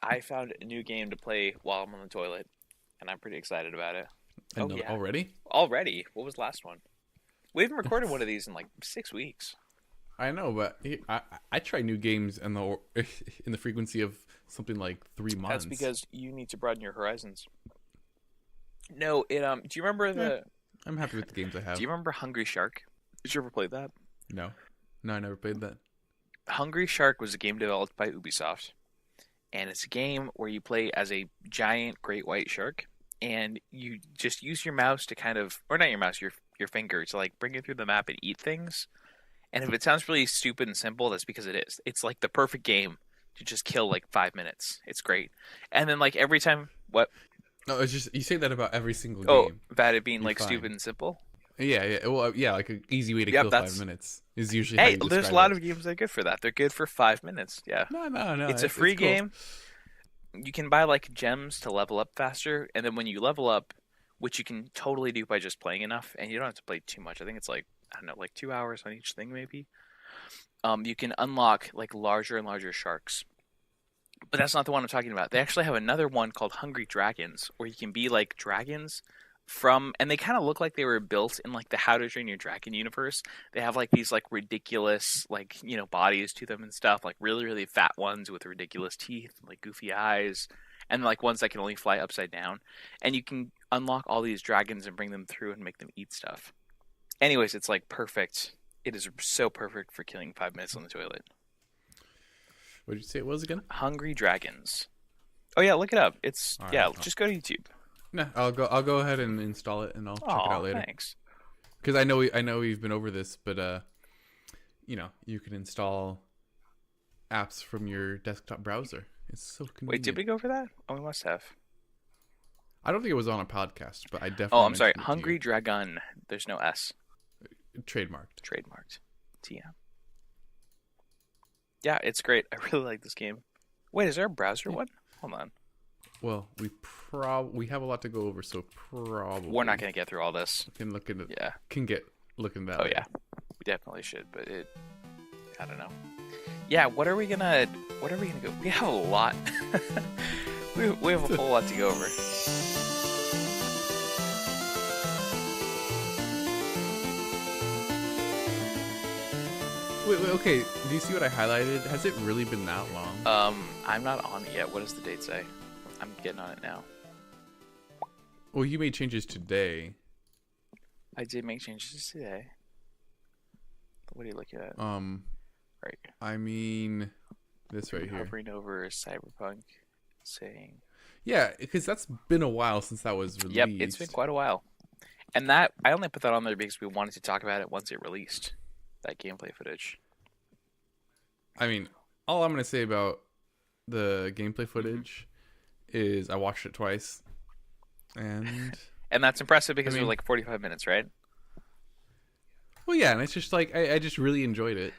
I found a new game to play while I'm on the toilet, and I'm pretty excited about it. Oh And yeah, already? already. What was the last one? We haven't recorded one of these in like 6 weeks. I know, but I try new games in the in the frequency of something like 3 months. That's because you need to broaden your horizons. No, it Do you remember Yeah, the? I'm happy with the games I Do have. you remember Hungry Shark? Did you ever play that? No, no, I never played that. Hungry Shark was a game developed by Ubisoft, and it's a game where you play as a giant great white shark, and you just use your mouse to kind of, or not your mouse, your finger to like bring it through the map and eat things. And if it sounds really stupid and simple, that's because it is. It's like the perfect game to just kill like 5 minutes. It's great. And then like every time, what? No, it's just you say that about every single Oh, game. about it being You're like stupid fine. and simple. Yeah, yeah. Well, yeah, like an easy way to Yep, kill that's. 5 minutes is usually how Hey, you there's a describe lot it. of games that are good for that. They're good for 5 minutes. Yeah, No, no, no. it's a It's free cool. game. You can buy like gems to level up faster, and then when you level up, which you can totally do by just playing enough, and you don't have to play too much. I think it's like I don't know, like 2 hours on each thing maybe. You can unlock like larger and larger sharks. But that's not the one I'm talking about. They actually have another one called Hungry Dragons, where you can be like dragons from, and they kind of look like they were built in like the How to Train Your Dragon universe. They have like these like ridiculous like bodies to them and stuff, like really really fat ones with ridiculous teeth, like goofy eyes, and like ones that can only fly upside down. And you can unlock all these dragons and bring them through and make them eat stuff. Anyways, it's like perfect. It is so perfect for killing 5 minutes on the toilet. What did you say it was again? Hungry Dragons. Oh yeah, look it up. It's All right. yeah. Just go to YouTube. No, I'll go ahead and install it and I'll check it out Oh, later. thanks. Because I know we've been over this, but you can install apps from your desktop browser. It's so convenient. Wait, did we go over that? Oh, we must have. I don't think it was on a podcast, but I definitely. Oh, I'm sorry. mentioned it to Hungry Dragon. There's no S. you. Trademarked. Trademarked. TM. Yeah, it's great. I really like this game. Wait, is there a browser one? Hold on. Well, we have a lot to go over, so probably We're not gonna get through all this. can look into Yeah. can get looking that. Oh later. yeah. We definitely should, but I don't know. Yeah. What are we gonna go? We have a lot. we have a whole lot to go over. Wait, okay. Do you see what I highlighted? Has it really been that long? I'm not on it yet. What does the date say? I'm getting on it now. Well, you made changes today. I did make changes today. What are you looking at? Right. I mean, this right here. Hovering over Cyberpunk, saying. Yeah, because that's been a while since that was released. Yep, it's been quite a while. And that I only put that on there because we wanted to talk about it once it released. That gameplay footage. I mean, all I'm gonna say about the gameplay footage is I watched it twice, and And that's impressive because I it mean- was like 45 minutes, right? well, yeah, and it's just like I just really enjoyed it.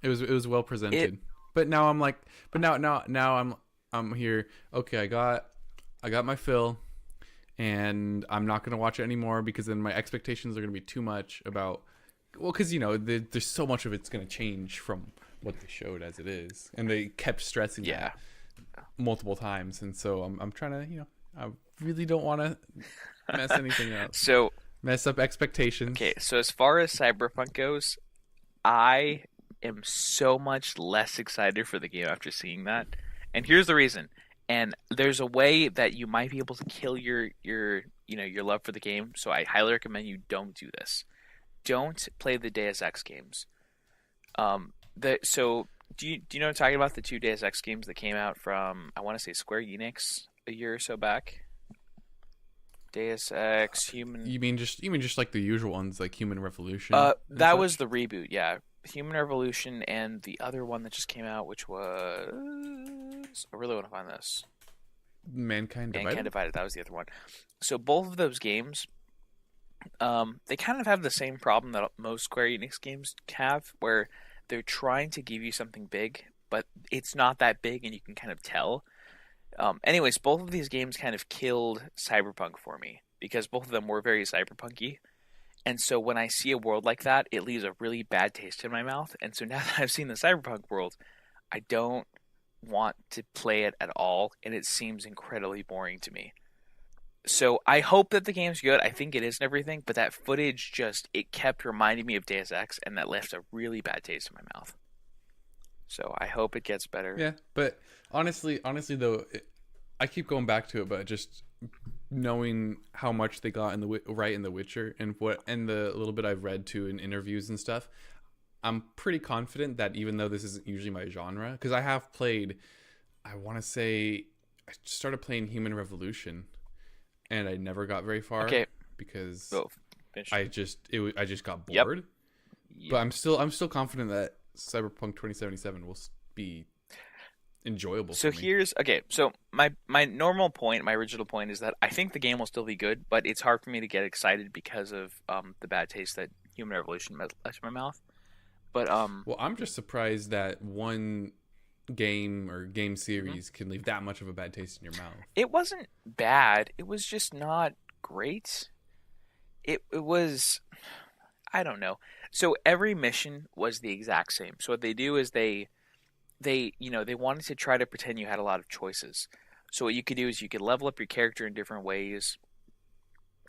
It was well presented. But now I'm like, now I'm here. Okay, I got my fill, and I'm not gonna watch it anymore because then my expectations are gonna be too much about. Well, because there's so much of it's gonna change from what they showed as it is, and they kept stressing Yeah. that multiple times, and so I'm trying to I really don't want to mess anything up, So, mess up expectations. okay, so as far as Cyberpunk goes, I am so much less excited for the game after seeing that. And here's the reason. And there's a way that you might be able to kill your love for the game, so I highly recommend you don't do this. Don't play the Deus Ex games. So do you know what I'm talking about? The two Deus Ex games that came out from I want to say Square Enix a year or so back. Deus Ex Human. You mean just like the usual ones, like Human Revolution? That was the reboot. Yeah, Human Revolution, and the other one that just came out, which was I really want to find this. Mankind Divided. Mankind Divided. That was the other one. So both of those games, they kind of have the same problem that most Square Enix games have, where they're trying to give you something big, but it's not that big, and you can kind of tell. Anyways, both of these games kind of killed Cyberpunk for me because both of them were very cyberpunky. And so when I see a world like that, it leaves a really bad taste in my mouth. And so now that I've seen the Cyberpunk world, I don't want to play it at all, and it seems incredibly boring to me. So I hope that the game's good. I think it is and everything, but that footage it kept reminding me of Deus Ex, and that left a really bad taste in my mouth. So I hope it gets better. Yeah, but honestly though, I keep going back to it, but just knowing how much they got in The Witcher and the little bit I've read too in interviews and stuff, I'm pretty confident that even though this isn't usually my genre, because I have played, I want to say I started playing Human Revolution, and I never got very far because I just got bored. Yep. But I'm still confident that Cyberpunk 2077 will be enjoyable. So So my normal point, my original point is that I think the game will still be good, but it's hard for me to get excited because of the bad taste that Human Revolution left in my mouth. But well, I'm just surprised that one game or game series can leave that much of a bad taste in your mouth. It wasn't bad. It was just not great. It was, I don't know. So every mission was the exact same. So what they do is they wanted to try to pretend you had a lot of choices. So what you could do is you could level up your character in different ways.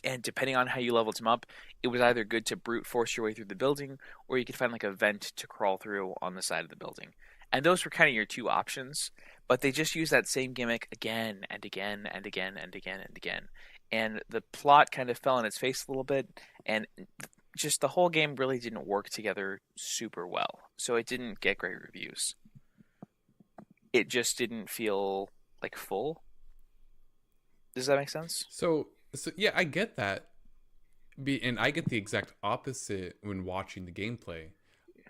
And depending on how you leveled him up, it was either good to brute force your way through the building, or you could find like a vent to crawl through on the side of the building. And those were kind of your two options, but they just used that same gimmick again and again and again and again and again. And the plot kind of fell on its face a little bit, and just the whole game really didn't work together super well. So it didn't get great reviews. It just didn't feel like full. Does that make sense? So yeah, I get that. And I get the exact opposite when watching the gameplay.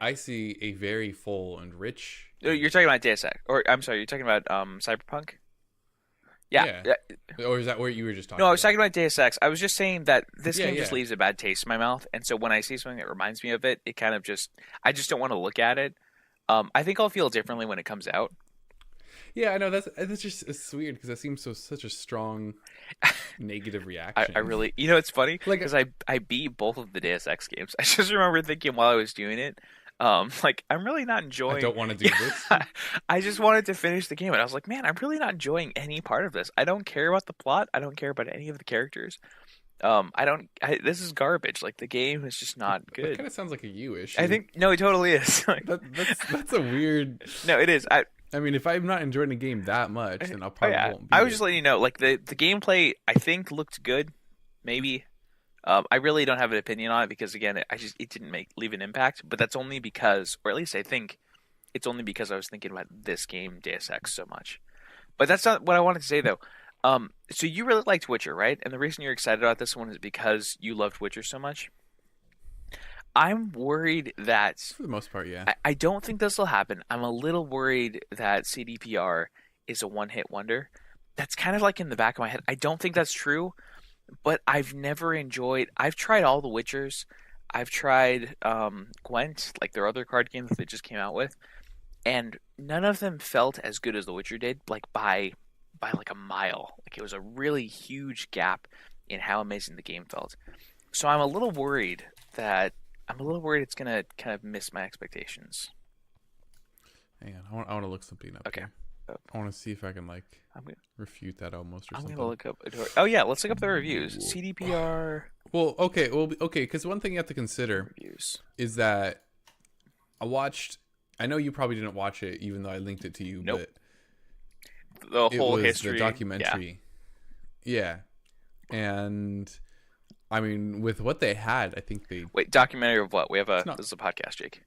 I see a very full and rich. You're talking about Deus Ex, or I'm sorry, you're talking about Cyberpunk. Yeah. Or is that what you were just talking about? No, I was about? talking about Deus Ex. I was just saying that this game just leaves a bad taste in my mouth, and so when I see something that reminds me of it, it kind of I just don't want to look at it. I think I'll feel differently when it comes out. Yeah, I know it's weird because that seems such a strong negative reaction. I really, it's funny because I beat both of the Deus Ex games. I just remember thinking while I was doing it, I'm really not enjoying. I don't want to do this. I just wanted to finish the game, and I was like, man, I'm really not enjoying any part of this. I don't care about the plot. I don't care about any of the characters. This is garbage. Like the game is just not good. That kind of sounds like a you issue. I think no, it totally is. That's a weird. No, it is. I mean, if I'm not enjoying the game that much, then I'll probably won't be. I was just letting you know, like the gameplay, I think looked good. Maybe. I really don't have an opinion on it because again, it didn't leave an impact. But that's only because, or at least I think, it's only because I was thinking about this game, Deus Ex, so much. But that's not what I wanted to say though. So you really liked Witcher, right? And the reason you're excited about this one is because you loved Witcher so much. I'm worried that for the most part, yeah. I don't think this will happen. I'm a little worried that CDPR is a one-hit wonder. That's kind of like in the back of my head. I don't think that's true, but I've tried all the Witchers. I've tried Gwent, like their other card game that they just came out with, and none of them felt as good as The Witcher did, like by like a mile. Like it was a really huge gap in how amazing the game felt. So I'm a little worried it's gonna kind of miss my expectations. Hang on, I want to look something up. Okay. Here. I want to see if I can refute that almost or something. I'm gonna look up. Oh yeah, let's look up the reviews. CDPR. Well, okay, because one thing you have to consider is that I know you probably didn't watch it, even though I linked it to you. Nope. But the whole history, the documentary. Yeah, and. I mean, with what they had, I think they... Wait, documentary of what? This is a podcast, Jake.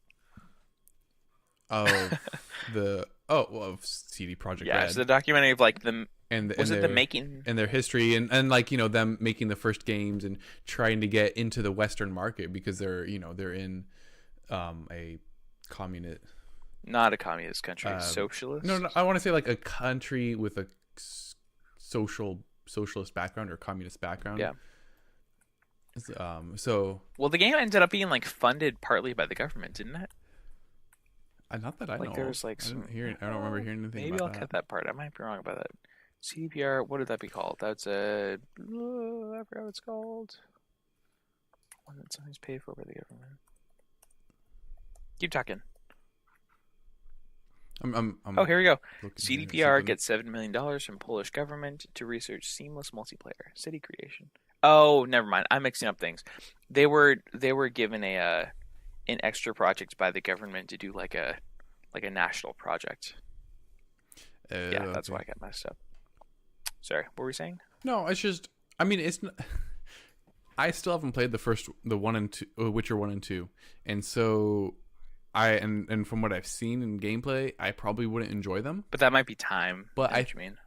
Of of CD Projekt Red. Yeah, it's the documentary of like the... the making... And their history and like, them making the first games and trying to get into the Western market because they're in a communist... Not a communist country, socialist? No, I want to say like a country with a socialist background or communist background. Yeah. Well, the game ended up being like funded partly by the government, didn't it? Not that I know. There was like I don't remember hearing anything. Maybe about I'll cut that part. I might be wrong about that. CDPR. What did that be called? That's I forgot what it's called. One that somebody's paid for by the government. Keep talking. I'm Oh, here we go. looking here at CDPR something. gets $7 million from Polish government to research seamless multiplayer city creation. Oh, never mind. I'm mixing up things. They were given an extra project by the government to do like a national project. Yeah, that's why Okay. I got messed up. Sorry, what were we saying? No, it's just. I mean, it's. I still haven't played the one and two, Witcher 1 and 2, and so and from what I've seen in gameplay, I probably wouldn't enjoy them. But that might be time. But I know what you mean.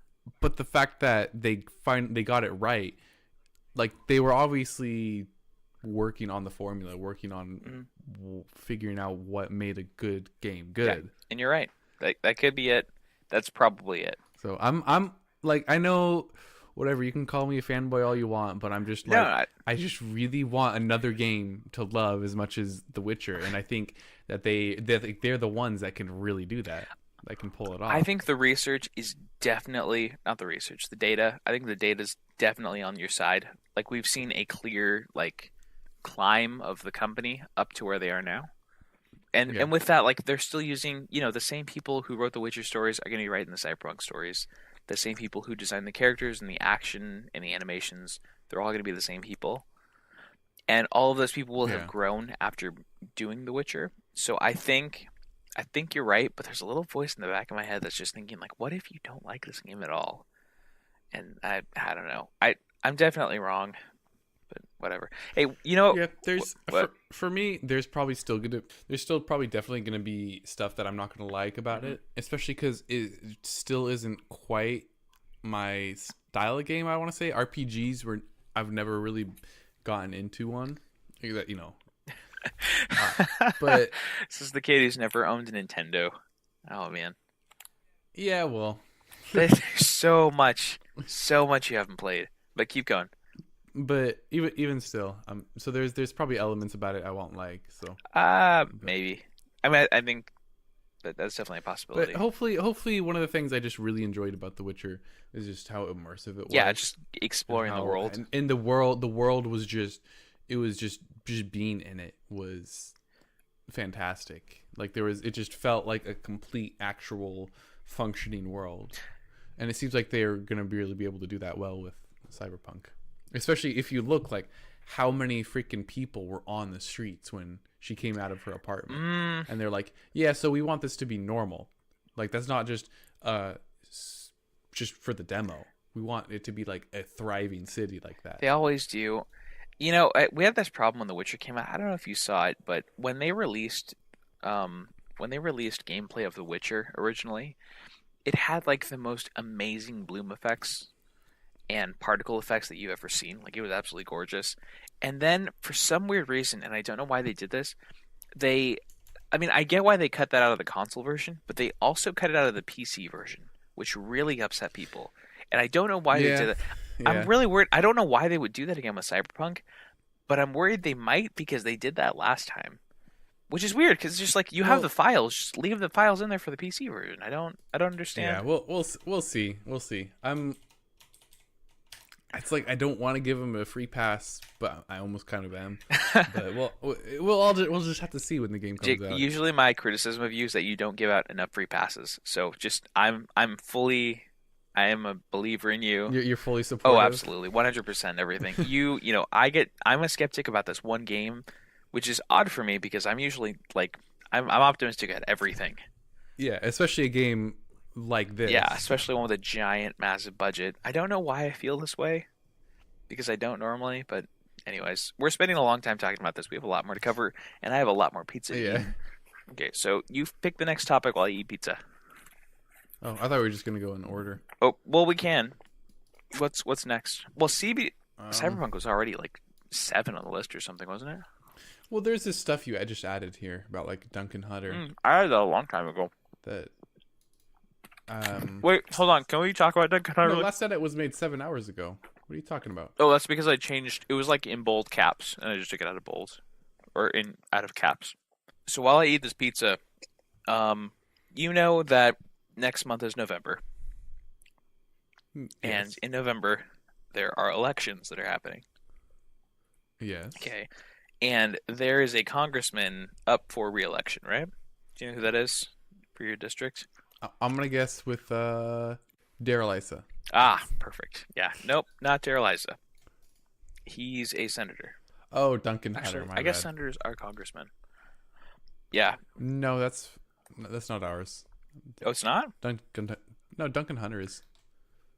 but the fact that they got it right, like they were obviously working on the formula, working on figuring out what made a good game good. Yeah, and you're right. That could be it. That's probably it. So I'm like, I know, whatever, you can call me a fanboy all you want, but I'm just like, No, I just really want another game to love as much as The Witcher, and I think that they're the ones that can really do that. That can pull it off. I think the research is definitely not the research, the data. I think the data is definitely on your side. Like we've seen a clear like climb of the company up to where they are now. Yeah. And with that, like they're still using, the same people who wrote the Witcher stories are going to be writing the Cyberpunk stories. The same people who designed the characters and the action and the animations, they're all going to be the same people. And all of those people will have grown after doing The Witcher. So I think you're right, but there's a little voice in the back of my head that's just thinking like, what if you don't like this game at all? And I don't know. I'm definitely wrong, but whatever. Hey, Yeah, there's what? for me, there's still probably definitely gonna be stuff that I'm not gonna like about it, especially because it still isn't quite my style of game. I want to say RPGs were I've never really gotten into one that but This is the kid who's never owned a Nintendo. Oh man, yeah, well, there's so much you haven't played. But keep going. but even still, so there's probably elements about it I won't like. So Maybe. I mean, I think that's definitely a possibility. but hopefully one of the things I just really enjoyed about The Witcher is just how immersive it was. Yeah, just exploring the world. And in the world was just being in it was fantastic. Like it just felt like a complete actual functioning world, and it seems like they're gonna really be able to do that well with Cyberpunk, especially if you look like how many freaking people were on the streets when she came out of her apartment, and they're like, yeah, so we want this to be normal, like that's not just for the demo. We want it to be like a thriving city like that. They always do. We had this problem when The Witcher came out. I don't know if you saw it, but when they released gameplay of The Witcher originally, it had like the most amazing bloom effects and particle effects that you've ever seen. Like it was absolutely gorgeous. And then for some weird reason, and I don't know why they did this, I get why they cut that out of the console version, but they also cut it out of the PC version, which really upset people. And I don't know why they did that. Yeah. I'm really worried. I don't know why they would do that again with Cyberpunk, but I'm worried they might because they did that last time. Which is weird because it's just like you have the files, just leave the files in there for the PC version. I don't understand. Yeah, we'll see. It's like I don't want to give him a free pass, but I almost kind of am. But we'll just have to see when the game comes Jake, out. usually my criticism of you is that you don't give out enough free passes. So just I am a believer in you. You're fully supportive. Oh, absolutely, 100% everything. I'm a skeptic about this one game, which is odd for me because I'm usually like I'm optimistic at everything. Yeah, especially a game like this. Yeah, especially one with a giant, massive budget. I don't know why I feel this way, because I don't normally. But anyways, we're spending a long time talking about this. We have a lot more to cover, and I have a lot more pizza to eat. Okay, so you pick the next topic while I eat pizza. Oh, I thought we were just gonna go in order. Oh, well, we can. What's next? Well, Cyberpunk was already like 7 on the list or something, wasn't it? Well, there's this stuff you just added here about like Duncan Hunter. I had that a long time ago. That. Wait, hold on. Can we talk about Duncan Hunter? No, last edit was made 7 hours ago. What are you talking about? Oh, that's because I changed. It was like in bold caps, and I just took it out of bold, or out of caps. So while I eat this pizza, you know that next month is November, and in November there are elections that are happening. Yes. Okay, and there is a congressman up for re-election, right? Do you know who that is? for your district? I'm gonna guess with Daryl Issa. Ah, perfect. Yeah. Nope, not Daryl Issa. He's a senator. Oh, Duncan Actually, Hunter. I guess senators are congressmen. Yeah. No, that's not ours. Oh, it's not? Duncan Hunter is.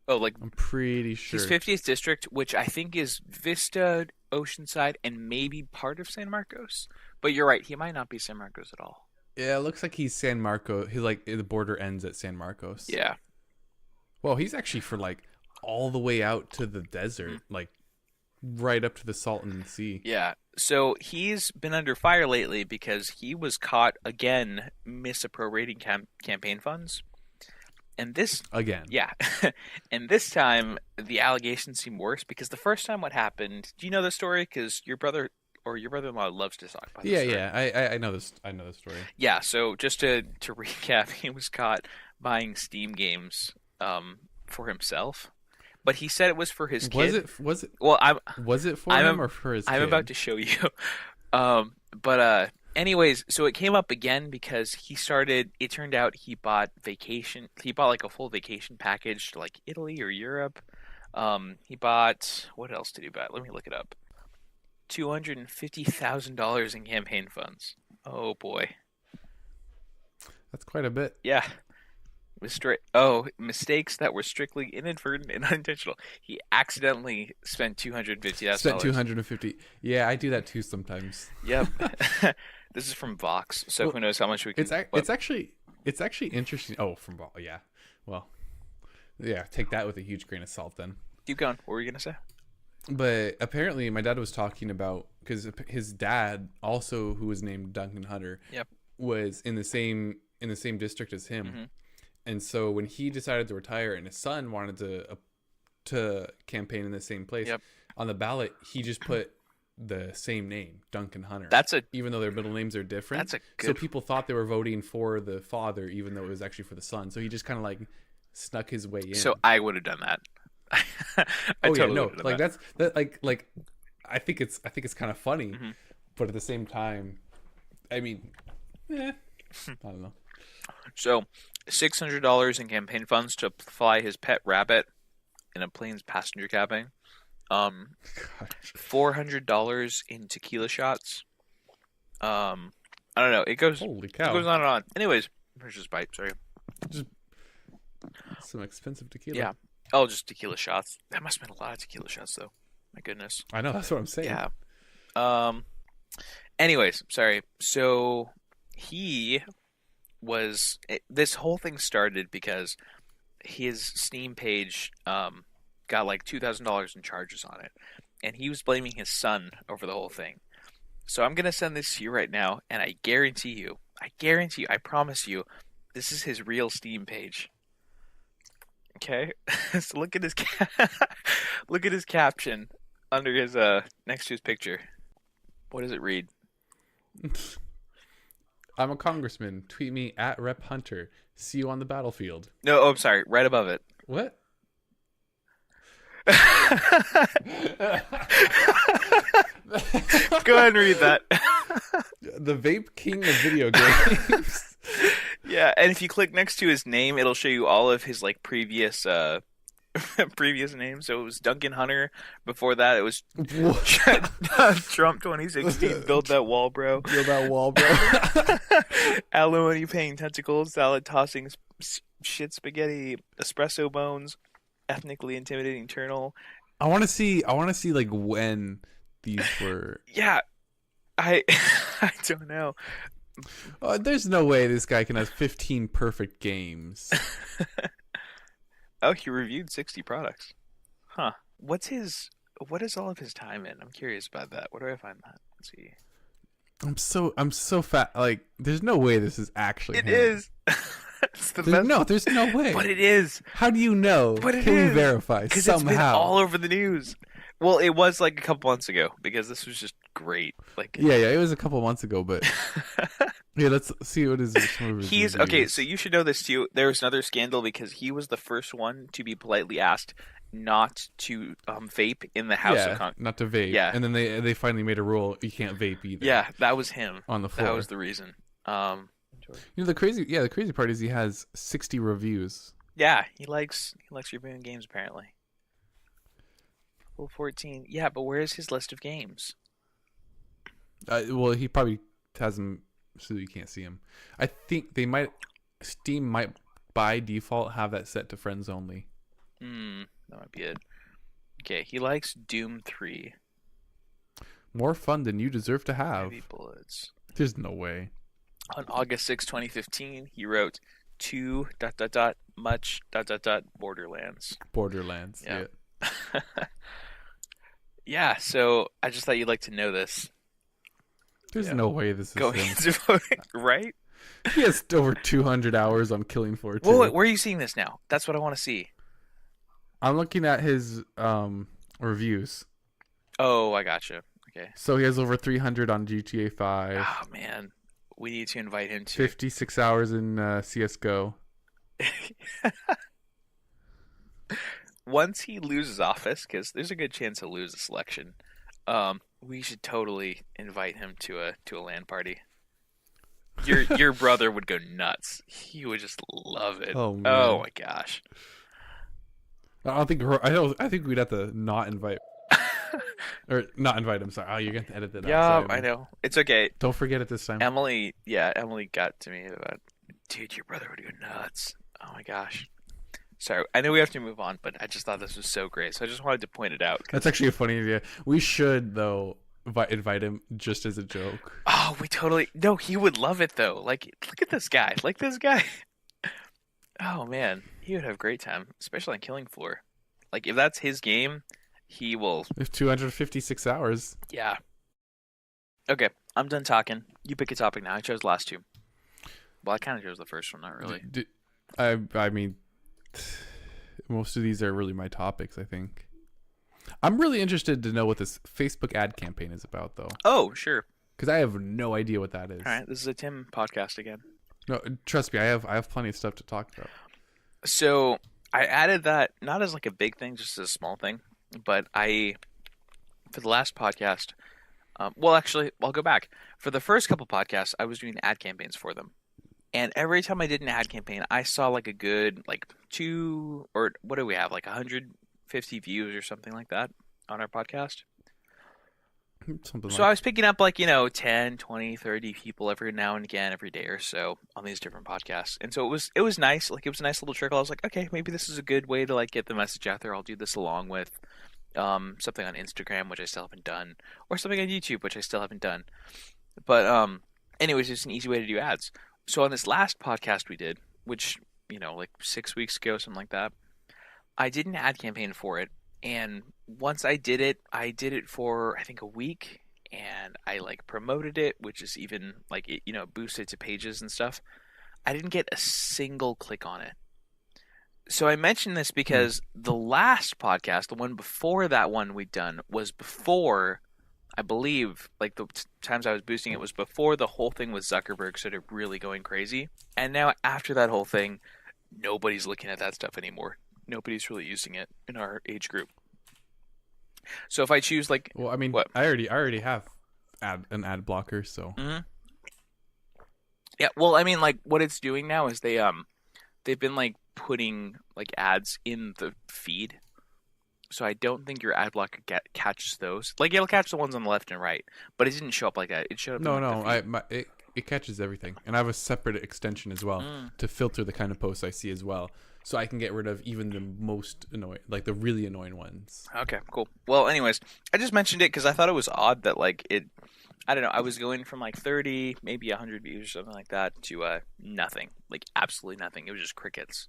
Oh, like I'm pretty sure. his 50th district, which I think is Vista, Oceanside, and maybe part of San Marcos. But you're right, he might not be San Marcos at all. Yeah, it looks like he's San Marcos. He like the border ends at San Marcos. Yeah. Well, he's actually for like all the way out to the desert, like right up to the Salton Sea. Yeah. So he's been under fire lately because he was caught again misappropriating campaign funds. And this Again. Yeah. And this time the allegations seem worse because the first time what happened, do you know the story? Because your brother or your brother-in-law loves to talk about this story. Yeah. I know this. I know the story. Yeah, so just to recap, he was caught buying Steam games for himself. But he said it was for his kid. Was it? Well, was it for him or for his kid? I'm about to show you. Anyways, so it came up again because it turned out he bought like a full vacation package to like Italy or Europe. He bought, what else did he buy? Let me look it up. $250,000 in campaign funds. Oh boy. That's quite a bit. Yeah. Mistakes that were strictly inadvertent and unintentional. He accidentally spent $250,000. Spent $250. Yeah, I do that too sometimes. Yep. This is from Vox, so who knows how much we can. It's actually interesting. Oh, from Vox. Yeah. Well, yeah. Take that with a huge grain of salt, then. Keep going. What were you gonna say? But apparently, my dad was talking about because his dad, also who was named Duncan Hunter, Yep. was in the same district as him. Mm-hmm. And so when he decided to retire and his son wanted to campaign in the same place, Yep. on the ballot, he just put the same name, Duncan Hunter. Even though their middle names are different. So people thought they were voting for the father, even though it was actually for the son. So he just kind of like snuck his way in. So I would have done that. I think it's kind of funny, mm-hmm. but at the same time, I mean, I don't know. So, $600 in campaign funds to fly his pet rabbit in a plane's passenger cabin. $400 in tequila shots. I don't know. It goes. Holy cow! It goes on and on. Anyways, here's just bite. Sorry. Just some expensive tequila. Yeah. Oh, just tequila shots. That must have been a lot of tequila shots, though. My goodness. I know. That's what I'm saying. Yeah. Anyways, sorry. So this whole thing started because his Steam page got like $2,000 in charges on it, and he was blaming his son over the whole thing. So I'm gonna send this to you right now, and I guarantee you, I promise you, this is his real Steam page. Okay, so look at his caption under his next to his picture. What does it read? I'm a congressman. Tweet me at Rep Hunter. See you on the battlefield. No, I'm sorry. Right above it. What? Go ahead and read that. The vape king of video games. Yeah, and if you click next to his name, it'll show you all of his like previous names. So it was Duncan Hunter. Before that, it was Trump 2016. Build that wall, bro. Build that wall, bro. Alimony paying tentacles, salad tossing, shit spaghetti, espresso bones, ethnically intimidating Eternal. I want to see like when these were. Yeah, I don't know. There's no way this guy can have 15 perfect games. Oh, he reviewed 60 products. Huh. What is all of his time in? I'm curious about that. Where do I find that? Let's see. I'm so fat. Like, there's no way this is actually him. It is. It's the best. No, there's no way. But it is. How do you know? But it Can is. we verify somehow? Because it's been all over the news. Well, it was like a couple months ago because this was just great. Like, yeah, it was a couple months ago, but yeah, let's see what is. He's okay. So you should know this too. There was another scandal because he was the first one to be politely asked not to vape in the House of Congress. Not to vape. Yeah, and then they finally made a rule you can't vape either. Yeah, that was him on the floor. That was the reason. inventory. The crazy part is he has 60 reviews. Yeah, he likes reviewing games apparently. Well, 14. Yeah, but where is his list of games? Well, he probably has them so you can't see him. I think Steam might by default have that set to friends only. That might be it. Okay, he likes Doom 3. More fun than you deserve to have. Heavy bullets. There's no way. On August 6, 2015, he wrote much Borderlands. Borderlands. Yeah. Yeah, so I just thought you'd like to know this. There's no way this is going him. into voting, right? He has over 200 hours on Killing Floor 2. Well, wait, where are you seeing this now? That's what I want to see. I'm looking at his reviews. Oh, I gotcha. Okay. So he has over 300 on GTA 5. Oh, man. We need to invite him to... 56 hours in CSGO. Once he loses office, because there's a good chance he'll lose the selection, we should totally invite him to a LAN party. Your brother would go nuts. He would just love it. Oh, man. Oh my gosh. I think we'd have to not invite or not invite him. Sorry. Oh, you're gonna edit that out. Yeah, Sorry, I know. It's okay. Don't forget it this time. Emily got to me about, dude, your brother would go nuts. Oh my gosh. Sorry, I know we have to move on, but I just thought this was so great, so I just wanted to point it out. That's actually a funny idea. We should though invite him just as a joke. Oh, no, he would love it though. Like, look at this guy. Like this guy. Oh man, he would have a great time, especially on Killing Floor. Like if that's his game, he will. If 256 hours. Yeah. Okay, I'm done talking. You pick a topic now. I chose the last two. Well, I kind of chose the first one, not really. I mean, most of these are really my topics, I think. I'm really interested to know what this Facebook ad campaign is about, though. Oh, sure. Because I have no idea what that is. All right, this is a Tim podcast again. No, trust me, I have plenty of stuff to talk about. So I added that not as like a big thing, just as a small thing, but for the last podcast, well, actually, I'll go back. For the first couple podcasts, I was doing ad campaigns for them. And every time I did an ad campaign, I saw like a good, like 2, or what do we have, like 150 views or something like that on our podcast. So I was picking up like, 10, 20, 30 people every now and again, every day or so on these different podcasts. And so it was nice. Like it was a nice little trickle. I was like, okay, maybe this is a good way to like get the message out there. I'll do this along with something on Instagram, which I still haven't done, or something on YouTube, which I still haven't done. But anyways, it's an easy way to do ads. So on this last podcast we did, which, like 6 weeks ago, something like that, I did an ad campaign for it. And once I did it for, I think, a week, and I like promoted it, which is even like, it, boosted to pages and stuff. I didn't get a single click on it. So I mentioned this because the last podcast, the one before that one we'd done, was before, I believe, like the times I was boosting it was before the whole thing with Zuckerberg started really going crazy. And now after that whole thing, nobody's looking at that stuff anymore. Nobody's really using it in our age group. So if I choose like, well, I mean, what? I already have an ad blocker, so. Mm-hmm. Yeah, well, I mean, like what it's doing now is they've been like putting like ads in the feed. So I don't think your ad blocker catches those. Like it'll catch the ones on the left and right, but it didn't show up like that. It showed up. It catches everything, and I have a separate extension as well to filter the kind of posts I see as well, so I can get rid of even the most annoying, like the really annoying ones. Okay, cool. Well, anyways, I just mentioned it because I thought it was odd that like it. I don't know. I was going from like 30, maybe 100 views or something like that to nothing, like absolutely nothing. It was just crickets.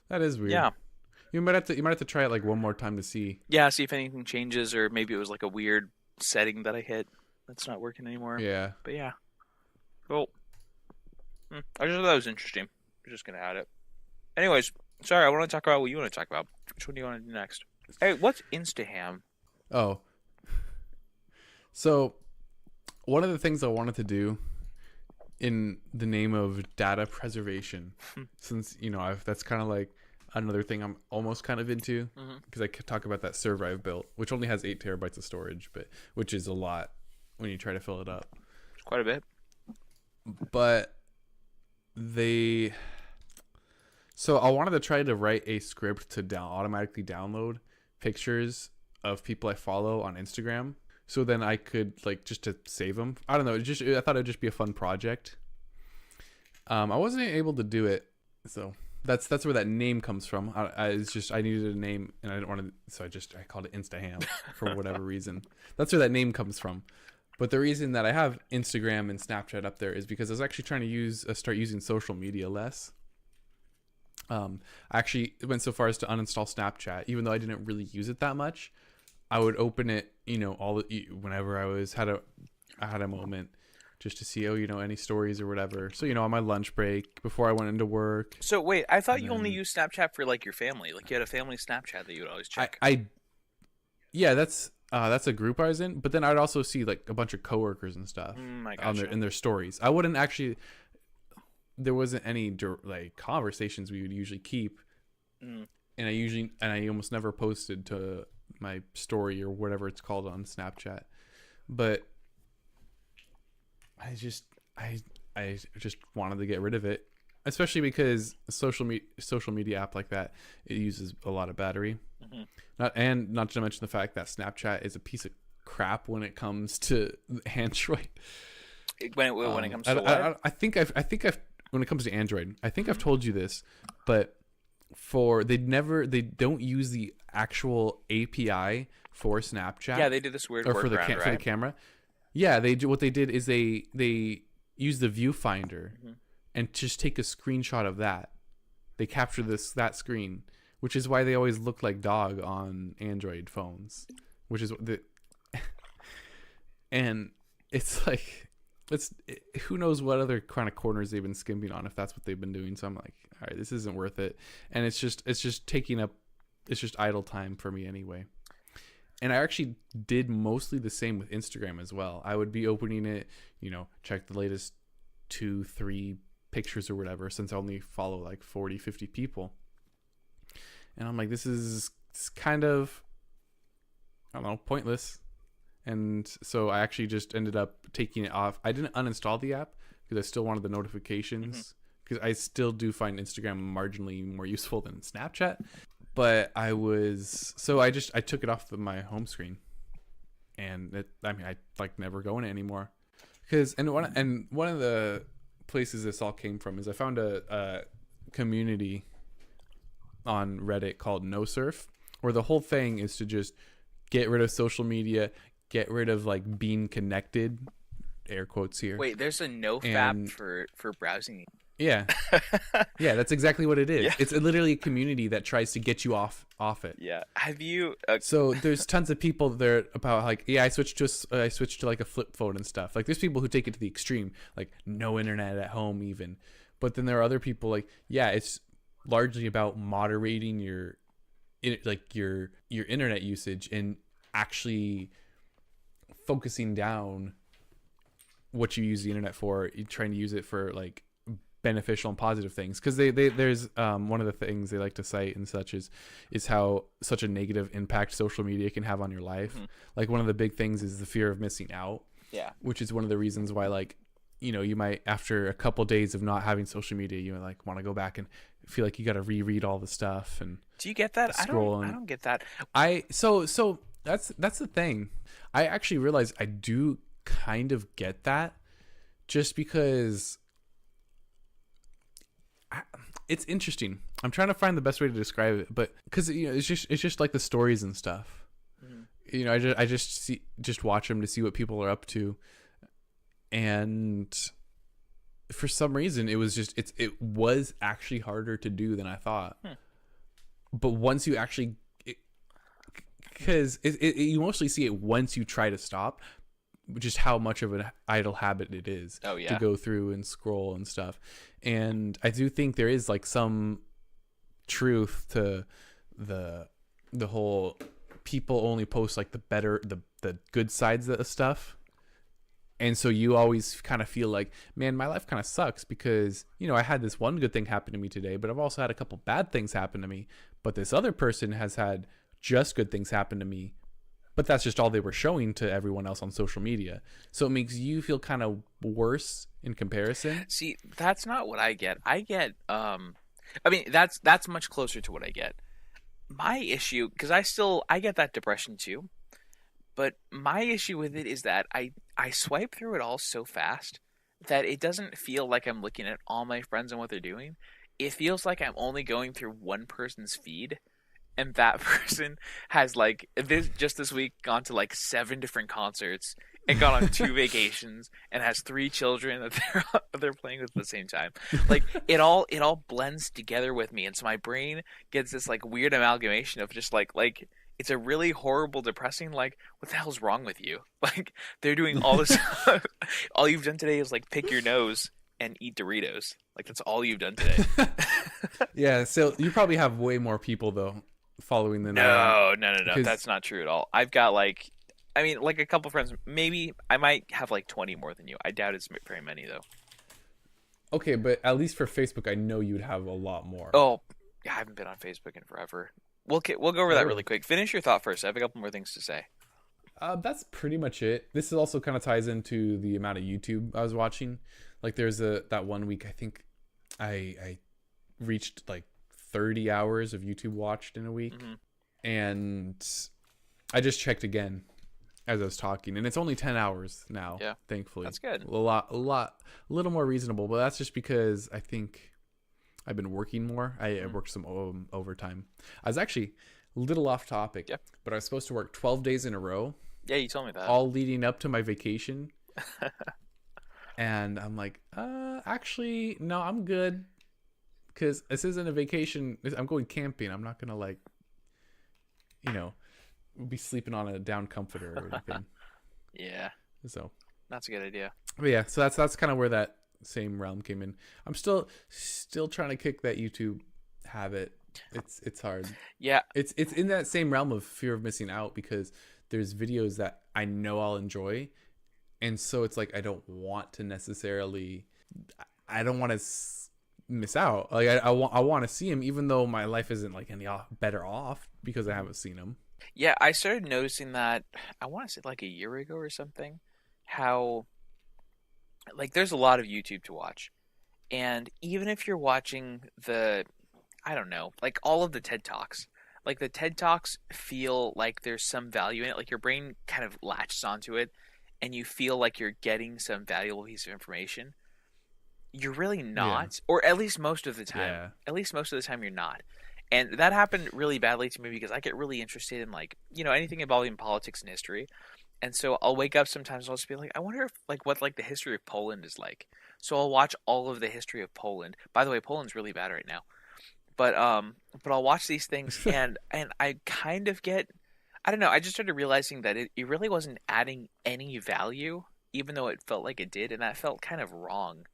That is weird. Yeah. You might have to try it like one more time to see. Yeah, see if anything changes, or maybe it was like a weird setting that I hit that's not working anymore. Yeah. But yeah. Cool. I just thought that was interesting. I'm just gonna add it. Anyways, sorry, I want to talk about what you want to talk about. Which one do you want to do next? Hey, what's Instaham? Oh. So, one of the things I wanted to do in the name of data preservation, since that's kind of like another thing I'm almost kind of into, because I could talk about that server I've built, which only has 8 terabytes of storage, but which is a lot when you try to fill it up. Quite a bit. But they so I wanted to try to write a script to automatically download pictures of people I follow on Instagram, so then I could like just to save them. I don't know. I thought it'd just be a fun project. I wasn't able to do it, so that's where that name comes from. It's just I needed a name and I didn't want to, so I called it Instaham for whatever reason. That's where that name comes from. But the reason that I have Instagram and Snapchat up there is because I was actually trying to start using social media less. I actually went so far as to uninstall Snapchat, even though I didn't really use it that much. I would open it, whenever I had a moment, just to see, any stories or whatever. So, on my lunch break before I went into work. So wait, I thought you only used Snapchat for like your family. Like you had a family Snapchat that you would always check. Yeah, that's a group I was in. But then I'd also see like a bunch of coworkers and stuff in their stories. I wouldn't actually. There wasn't any like conversations we would usually keep, and I almost never posted to my story or whatever it's called on Snapchat, but I just wanted to get rid of it, especially because a social media app like that, it uses a lot of battery. Not to mention the fact that Snapchat is a piece of crap when it comes to Android. When it comes to what? I think I've when it comes to Android, I think I've told you this, but they don't use the actual API for Snapchat. Yeah, they did this weird for the right? for the camera. Yeah, what they did is they use the viewfinder and just take a screenshot of that. They capture that screen, which is why they always look like dog on Android phones, which is and it's like who knows what other kind of corners they've been skimming on if that's what they've been doing. So I'm like, all right, this isn't worth it, and it's just taking up, it's just idle time for me anyway. And I actually did mostly the same with Instagram as well. I would be opening it, check the latest 2-3 pictures or whatever, since I only follow like 40-50 people, and I'm like, this is kind of, I don't know, pointless. And so I actually just ended up taking it off. I didn't uninstall the app because I still wanted the notifications, because I still do find Instagram marginally more useful than Snapchat. But I took it off of my home screen, and I like never go in it anymore. One of the places this all came from is I found a community on Reddit called No Surf, where the whole thing is to just get rid of social media, get rid of like being connected, air quotes here. Wait, there's a NoFap for browsing. Yeah. Yeah, that's exactly what it is. Yeah. It's literally a community that tries to get you off it. Yeah. Have you So there's tons of people there about like, yeah, I switched to like a flip phone and stuff. Like there's people who take it to the extreme, like no internet at home even. But then there are other people like, yeah, it's largely about moderating your internet usage and actually focusing down what you use the internet for. You're trying to use it for like beneficial and positive things, because there's one of the things they like to cite and such is how such a negative impact social media can have on your life. Like one of the big things is the fear of missing out, which is one of the reasons why, like, you might, after a couple days of not having social media, you might like want to go back and feel like you got to reread all the stuff. And do you get that? I don't get that. So that's the thing. I actually realize I do kind of get that, just because it's interesting. I'm trying to find the best way to describe it, but because it's just like the stories and stuff. I just watch them to see what people are up to, and for some reason it was actually harder to do than I thought. But once you actually, because you mostly see it once you try to stop, just how much of an idle habit it is to go through and scroll and stuff. And I do think there is like some truth to the whole people only post like the good sides of stuff. And so you always kind of feel like, man, my life kind of sucks because, I had this one good thing happen to me today, but I've also had a couple bad things happen to me. But this other person has had just good things happen to me, but that's just all they were showing to everyone else on social media. So it makes you feel kind of worse in comparison. See, that's not what I get. I get I mean, that's much closer to what I get. My issue, because I get that depression too, but my issue with it is that I swipe through it all so fast that it doesn't feel like I'm looking at all my friends and what they're doing. It feels like I'm only going through one person's feed, and that person has like this week gone to like 7 different concerts and gone on 2 vacations and has 3 children that they're playing with at the same time. Like it all blends together with me, and so my brain gets this like weird amalgamation of just like it's a really horrible, depressing, like, what the hell's wrong with you? Like, they're doing all this stuff. All you've done today is, like, pick your nose and eat Doritos. Like, that's all you've done today. Yeah, so you probably have way more people, though, following than No. That's not true at all. I've got, like, I mean, like, a couple friends. Maybe I might have, like, 20 more than you. I doubt it's very many, though. Okay, but at least for Facebook, I know you'd have a lot more. Oh, I haven't been on Facebook in forever. We'll go over that really quick. Finish your thought first. I have a couple more things to say. That's pretty much it. This also kind of ties into the amount of YouTube I was watching. Like there's that one week I think I reached like 30 hours of YouTube watched in a week. Mm-hmm. And I just checked again as I was talking, and it's only 10 hours now. Yeah, thankfully. That's good. A little more reasonable, but that's just because I think I've been working more. I worked some overtime. I was actually a little off topic, but I was supposed to work 12 days in a row. Yeah, you told me that. All leading up to my vacation. And I'm like, actually, no, I'm good. Because this isn't a vacation. I'm going camping. I'm not going to, like, be sleeping on a down comforter or anything. Yeah. So that's a good idea. But yeah, so that's kind of where that same realm came in. I'm still trying to kick that YouTube habit. It's hard. Yeah. It's in that same realm of fear of missing out, because there's videos that I know I'll enjoy, and so it's like I don't want to miss out. Like I want to see him, even though my life isn't like any better off because I haven't seen him. Yeah, I started noticing that, I want to say like a year ago or something, how like there's a lot of YouTube to watch, and even if you're watching I don't know, like all of the TED Talks, like the TED Talks feel like there's some value in it, like your brain kind of latches onto it and you feel like you're getting some valuable piece of information. You're really not, or at least most of the time. Yeah. At least most of the time you're not. And that happened really badly to me because I get really interested in, like, anything involving politics and history. And so I'll wake up sometimes and I'll just be like, I wonder if, like, what, like, the history of Poland is like. So I'll watch all of the history of Poland. By the way, Poland's really bad right now. But I'll watch these things and I kind of get, I don't know, I just started realizing that it really wasn't adding any value, even though it felt like it did, and that felt kind of wrong.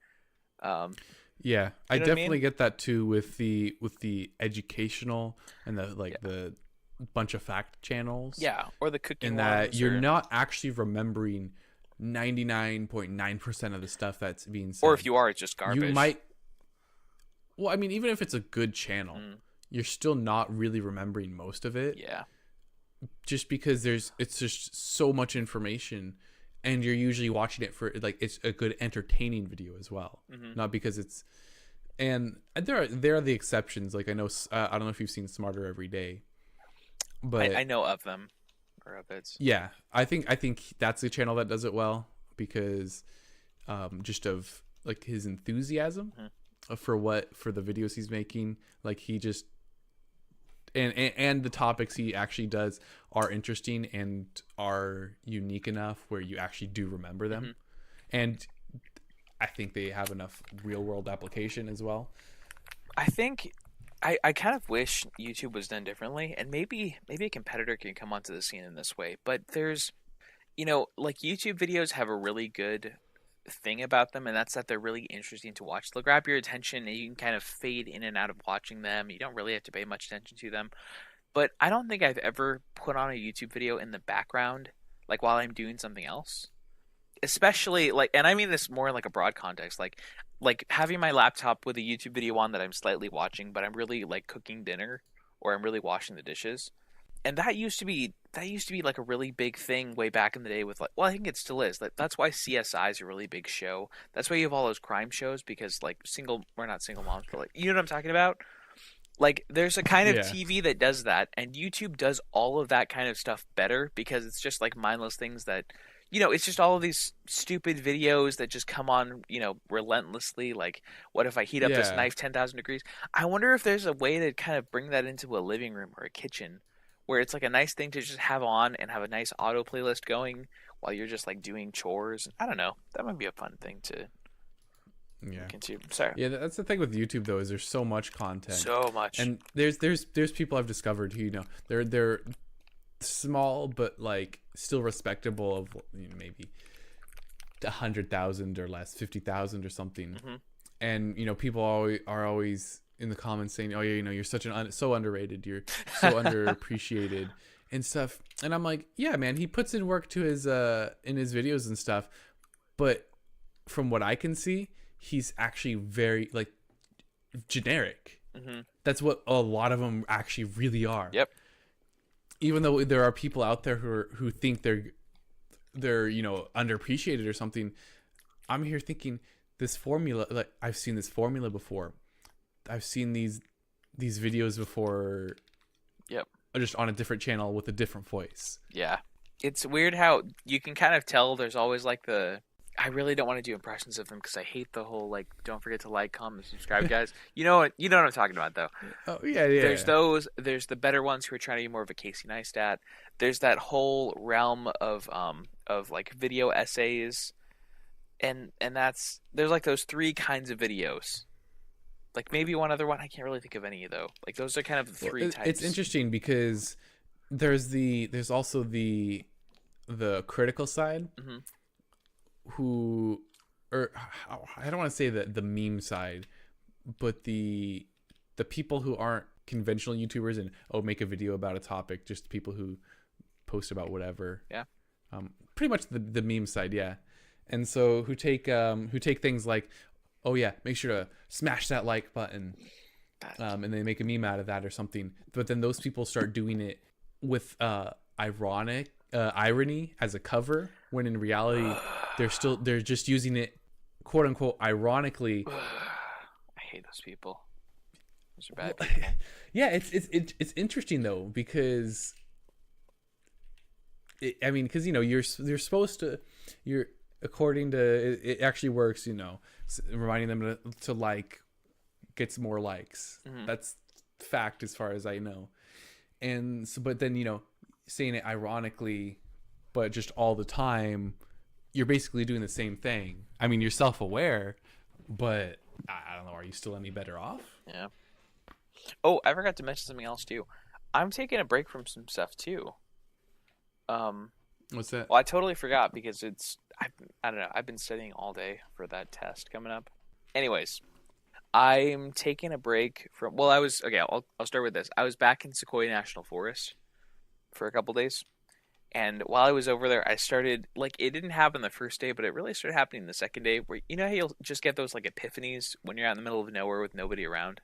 Yeah, I definitely get that too with the educational and the bunch of fact channels. Yeah, or the cooking. And that you're not actually remembering 99.9% of the stuff that's being said. Or if you are, it's just garbage. You might. Well, I mean, even if it's a good channel, you're still not really remembering most of it. Yeah. Just because it's just so much information. And you're usually watching it for, like, it's a good entertaining video as well, not because it's. And there are the exceptions. Like I know, I don't know if you've seen Smarter Every Day, but I know of them or of it. Yeah, I think that's the channel that does it well because, just of like his enthusiasm for the videos he's making. Like he just. And the topics he actually does are interesting and are unique enough where you actually do remember them. And I think they have enough real world application as well. I think I kind of wish YouTube was done differently, and maybe a competitor can come onto the scene in this way. But there's, like YouTube videos have a really good thing about them, and that's that they're really interesting to watch. They'll grab your attention and you can kind of fade in and out of watching them. You don't really have to pay much attention to them. But I don't think I've ever put on a YouTube video in the background, like while I'm doing something else. Especially like, and I mean this more in like a broad context, like having my laptop with a YouTube video on that I'm slightly watching, but I'm really like cooking dinner or I'm really washing the dishes. And that used to be like a really big thing way back in the day with like, well, I think it still is. That's why CSI is a really big show. That's why you have all those crime shows, because like we're not single moms, but like, you know what I'm talking about? Like there's a kind of Yeah. TV that does that, and YouTube does all of that kind of stuff better, because it's just like mindless things that, it's just all of these stupid videos that just come on, relentlessly. Like, what if I heat up this Yeah. knife 10,000 degrees? I wonder if there's a way to kind of bring that into a living room or a kitchen, where it's like a nice thing to just have on and have a nice auto playlist going while you're just like doing chores. I don't know. That might be a fun thing to Yeah. look into. Sorry. Yeah, that's the thing with YouTube though, is there's so much content. So much. And there's people I've discovered who, they're small but like still respectable, of maybe 100,000 or less, 50,000 or something. Mm-hmm. And people are always in the comments saying, oh yeah, you're such so underrated, you're so underappreciated and stuff. And I'm like, yeah, man, he puts in work to his in his videos and stuff, but from what I can see, he's actually very like generic. Mm-hmm. That's what a lot of them actually really are. Yep. Even though there are people out there who think they're underappreciated or something, I'm here thinking this formula, like I've seen this formula before. I've seen these videos before. Yep. Just on a different channel with a different voice. Yeah. It's weird how you can kind of tell there's always like I really don't want to do impressions of them because I hate the whole like, don't forget to like, comment, subscribe, guys. You know what I'm talking about though. Oh yeah. There's those. There's the better ones who are trying to be more of a Casey Neistat. There's that whole realm of like video essays, and there's like those three kinds of videos. Like maybe one other one, I can't really think of any though. Like those are kind of the three types. It's interesting because there's also the critical side, mm-hmm. or I don't want to say the meme side, but the people who aren't conventional YouTubers and make a video about a topic, just people who post about whatever. Yeah. Pretty much the meme side, yeah. And so who take things like, oh yeah, make sure to smash that like button, and they make a meme out of that or something. But then those people start doing it with irony as a cover, when in reality they're just using it quote unquote ironically. I hate those people. Those are bad people. Yeah, it's interesting though, because because you're supposed to, according to it actually works, reminding them to like gets more likes. Mm-hmm. That's fact as far as I know. And so, but then saying it ironically but just all the time, you're basically doing the same thing. I mean, you're self-aware, but I don't know, are you still any better off? Yeah. Oh, I forgot to mention something else too. I'm taking a break from some stuff too. What's that? Well, I totally forgot because I don't know. I've been studying all day for that test coming up. Anyways, I'm taking a break from. Well, I'll start with this. I was back in Sequoia National Forest for a couple days, and while I was over there, I started it didn't happen the first day, but it really started happening the second day. Where how you'll just get those like epiphanies when you're out in the middle of nowhere with nobody around.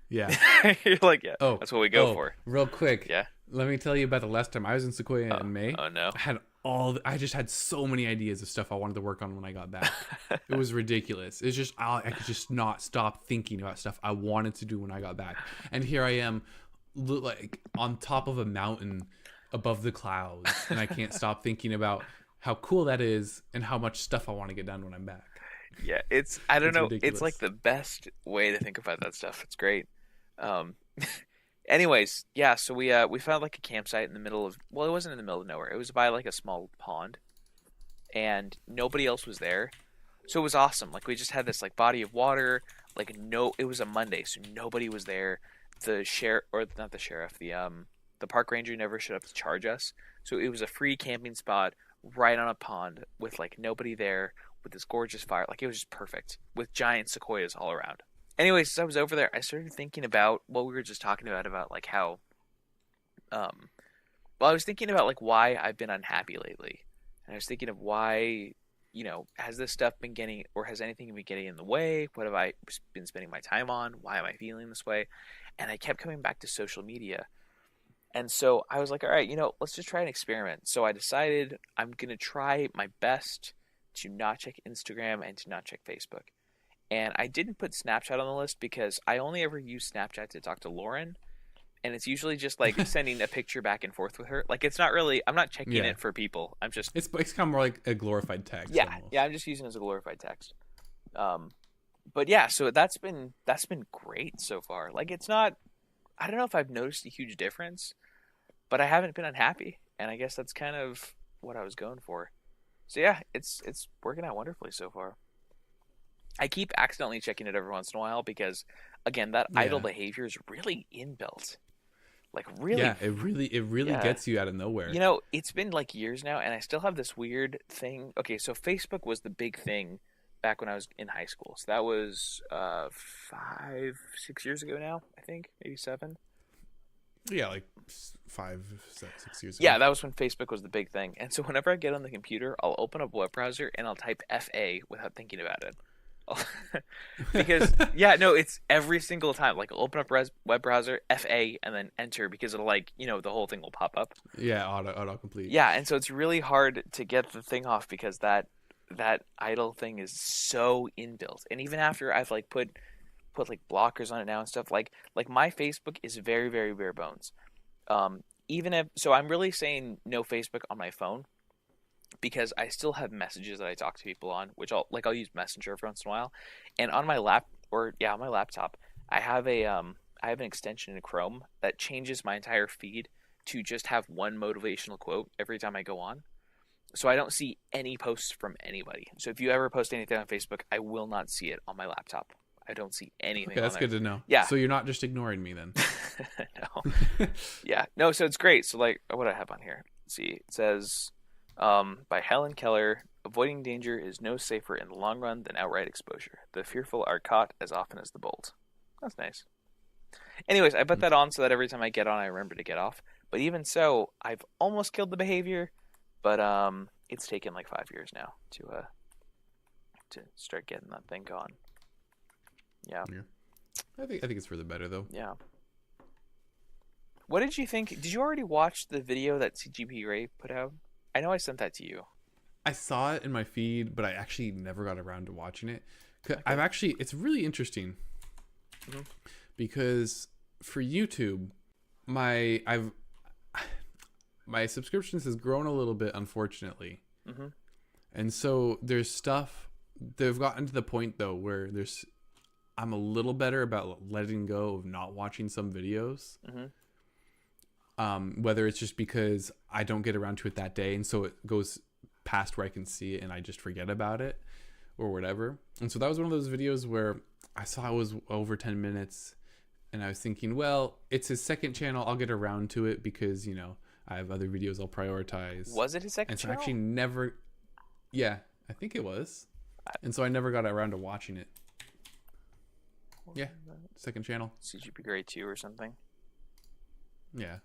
Yeah. You're like, yeah. Oh, that's what we go for. Real quick. Yeah. Let me tell you about the last time I was in Sequoia in May. Oh no. I just had so many ideas of stuff I wanted to work on when I got back. It was ridiculous. It's just I could just not stop thinking about stuff I wanted to do when I got back. And here I am, like on top of a mountain above the clouds, and I can't stop thinking about how cool that is and how much stuff I want to get done when I'm back. Yeah, I don't know. Ridiculous. It's like the best way to think about that stuff. It's great. Anyways, yeah, so we found like a campsite in the middle of, well, it wasn't in the middle of nowhere. It was by like a small pond, and nobody else was there. So it was awesome. Like we just had this like body of water. It was a Monday, so nobody was there. The park ranger never showed up to charge us. So it was a free camping spot right on a pond with like nobody there, with this gorgeous fire. Like it was just perfect with giant sequoias all around. Anyways, as I was over there, I started thinking about what we were just talking about like how, I was thinking about like why I've been unhappy lately. And I was thinking of why, has this stuff been getting, or has anything been getting in the way? What have I been spending my time on? Why am I feeling this way? And I kept coming back to social media. And so I was like, all right, let's just try an experiment. So I decided I'm going to try my best to not check Instagram and to not check Facebook. And I didn't put Snapchat on the list because I only ever use Snapchat to talk to Lauren. And it's usually just like sending a picture back and forth with her. Like it's not really, I'm not checking Yeah. it for people. I'm just, It's kind of more like a glorified text. yeah, Almost. yeah, I'm just using it as a glorified text. But yeah, so that's been great so far. Like it's not, I don't know if I've noticed a huge difference, but I haven't been unhappy, and I guess that's kind of what I was going for. So yeah, it's working out wonderfully so far. I keep accidentally checking it every once in a while because, again, that idle Yeah. behavior is really inbuilt. Like really, Yeah, it really yeah. gets you out of nowhere. It's been like years now, and I still have this weird thing. Okay, so Facebook was the big thing back when I was in high school. So that was 5, 6 years ago now, I think, maybe 7. Yeah, like 5, 6 years ago. Yeah, that was when Facebook was the big thing. And so whenever I get on the computer, I'll open up a web browser and I'll type FA without thinking about it. Because yeah, no, it's every single time. Like I'll open up web browser FA and then enter because it'll like the whole thing will pop up. Yeah, auto complete. Yeah, and so it's really hard to get the thing off because that idle thing is so inbuilt. And even after I've like put like blockers on it now and stuff, like my Facebook is very, very bare bones. Even if so, I'm really saying no Facebook on my phone because I still have messages that I talk to people on, which I'll use Messenger every once in a while, and on my on my laptop, I have an extension in Chrome that changes my entire feed to just have one motivational quote every time I go on. So I don't see any posts from anybody. So if you ever post anything on Facebook, I will not see it on my laptop. I don't see anything. Okay, that's on there. good to know. Yeah. So you're not just ignoring me then. No. Yeah. No, so it's great. So like what do I have on here? Let's see. It says by Helen Keller, avoiding danger is no safer in the long run than outright exposure. The fearful are caught as often as the bold. That's nice. Anyways, I put that on so that every time I get on, I remember to get off. But even so, I've almost killed the behavior, but it's taken like 5 years now to start getting that thing gone. Yeah. I think it's for the better though. Yeah. What did you think? Did you already watch the video that CGP Ray put out? I know I sent that to you. I saw it in my feed, but I actually never got around to watching it. Okay. It's really interesting because for YouTube, my subscriptions has grown a little bit, unfortunately, and so there's stuff. They've gotten to the point though where I'm a little better about letting go of not watching some videos. Whether it's just because I don't get around to it that day, and so it goes past where I can see it and I just forget about it or whatever. And so that was one of those videos where I saw it was over 10 minutes and I was thinking, well, it's his second channel. I'll get around to it because, I have other videos I'll prioritize. Was it his second and so channel? Actually never. Yeah, I think it was. And so I never got around to watching it. Yeah, second channel. CGP Grade 2 or something. Yeah.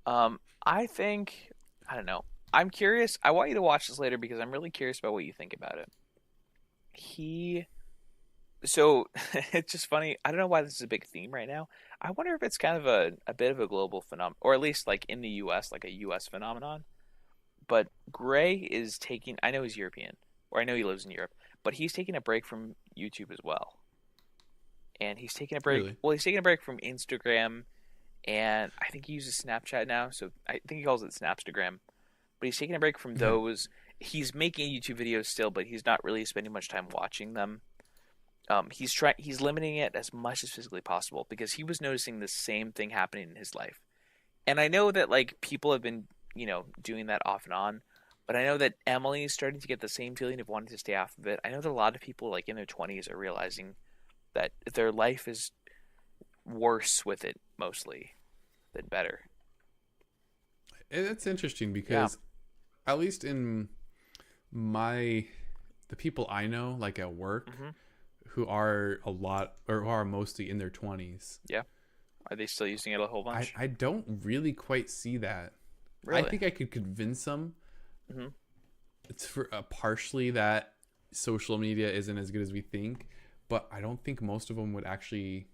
I think, I don't know. I'm curious. I want you to watch this later because I'm really curious about what you think about it. So it's just funny. I don't know why this is a big theme right now. I wonder if it's kind of a bit of a global phenomenon, or at least like in the US, like a US phenomenon. But Gray is taking, I know he's European, or I know he lives in Europe, but he's taking a break from YouTube as well. And he's taking a break. Really? Well, he's taking a break from Instagram, and I think he uses Snapchat now, so I think he calls it Snapstagram. But he's taking a break from those. He's making YouTube videos still, but he's not really spending much time watching them. He's limiting it as much as physically possible because he was noticing the same thing happening in his life. And I know that like people have been, doing that off and on, but I know that Emily is starting to get the same feeling of wanting to stay off of it. I know that a lot of people like in their 20s are realizing that their life is worse with it mostly than better. It's interesting because at least in the people I know, like at work, who are who are mostly in their 20s. Yeah. Are they still using it a whole bunch? I don't really quite see that. Really? I think I could convince them. It's for partially that social media isn't as good as we think, but I don't think most of them would actually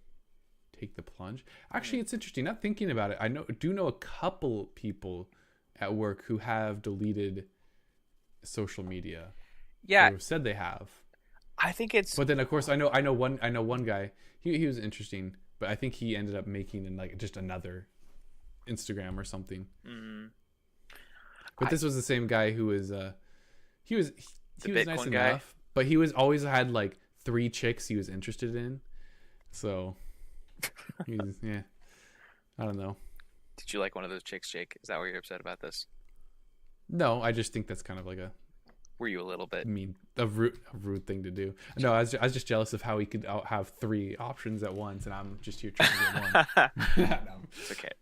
take the plunge. Actually, it's interesting. Not thinking about it, do know a couple people at work who have deleted social media. Yeah, or who said they have. I think it's. But then, of course, I know one guy. He was interesting, but I think he ended up making like just another Instagram or something. Mm, But this was the same guy who was he was Bitcoin nice guy. enough, but he was always had like 3 chicks he was interested in. So yeah, I don't know. Did you like one of those chicks, Jake? Is that why you're upset about this? No, I just think that's kind of like a Were you a little bit? rude thing to do. No, I was just jealous of how he could have 3 options at once, and I'm just here trying to get one. No, It's okay.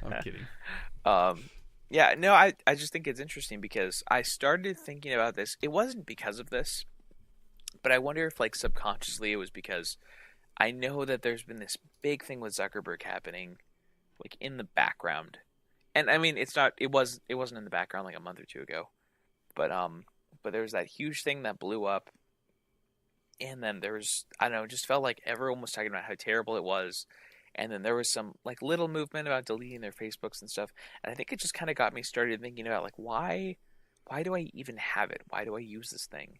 I'm kidding. Yeah, no, I just think it's interesting because I started thinking about this. It wasn't because of this, but I wonder if like subconsciously it was because I know that there's been this big thing with Zuckerberg happening like in the background. And I mean, it wasn't in the background like a month or two ago. But there was that huge thing that blew up. And then there was, I don't know, it just felt like everyone was talking about how terrible it was. And then there was some like little movement about deleting their Facebooks and stuff. And I think it just kind of got me started thinking about like, why do I even have it? Why do I use this thing?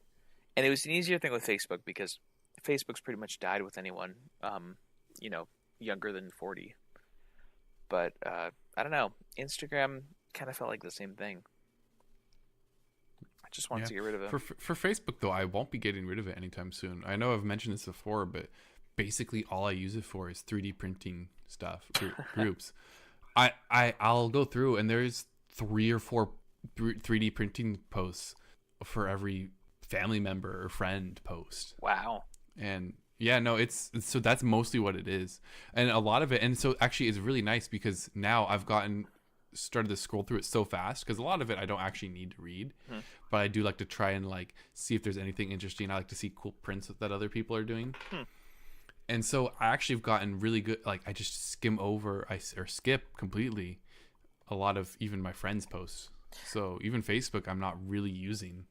And it was an easier thing with Facebook because Facebook's pretty much died with anyone, younger than 40. But I don't know. Instagram kind of felt like the same thing. I just wanted to get rid of it. For Facebook though, I won't be getting rid of it anytime soon. I know I've mentioned this before, but basically all I use it for is 3D printing stuff, groups. I'll go through and there's 3 or 4 3D printing posts for every family member or friend post. Wow. And yeah, no, it's so that's mostly what it is. And a lot of it, and so actually it's really nice because now I've started to scroll through it so fast because a lot of it I don't actually need to read, but I do like to try and like see if there's anything interesting. I like to see cool prints that other people are doing. And so I actually have gotten really good. Like I just skim over, or skip completely a lot of even my friends' posts. So even Facebook, I'm not really using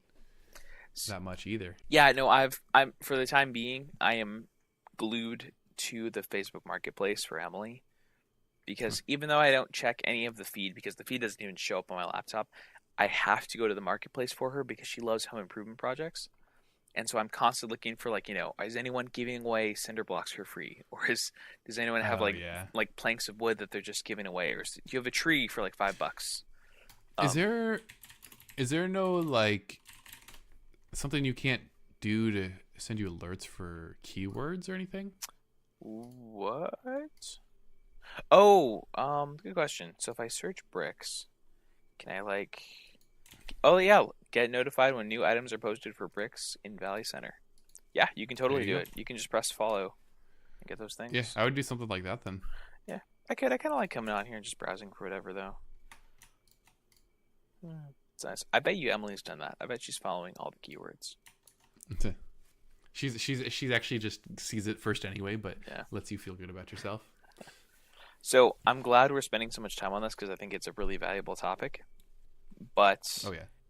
that much either. Yeah, no, I'm for the time being, I am glued to the Facebook Marketplace for Emily because even though I don't check any of the feed because the feed doesn't even show up on my laptop, I have to go to the marketplace for her because she loves home improvement projects. And so I'm constantly looking for like, is anyone giving away cinder blocks for free? Or does anyone have like planks of wood that they're just giving away? Or do you have a tree for like $5? Is there no like something you can't do to send you alerts for keywords or anything? What? Oh, good question. So if I search bricks, can I like... Oh yeah, get notified when new items are posted for bricks in Valley Center. Yeah, you can totally do it. You can just press follow and get those things. Yeah, I would do something like that then. Yeah, I could. I kind of like coming on here and just browsing for whatever though. It's nice. I bet you Emily's done that. I bet she's following all the keywords. She's actually just sees it first anyway, but lets you feel good about yourself. So I'm glad we're spending so much time on this because I think it's a really valuable topic. But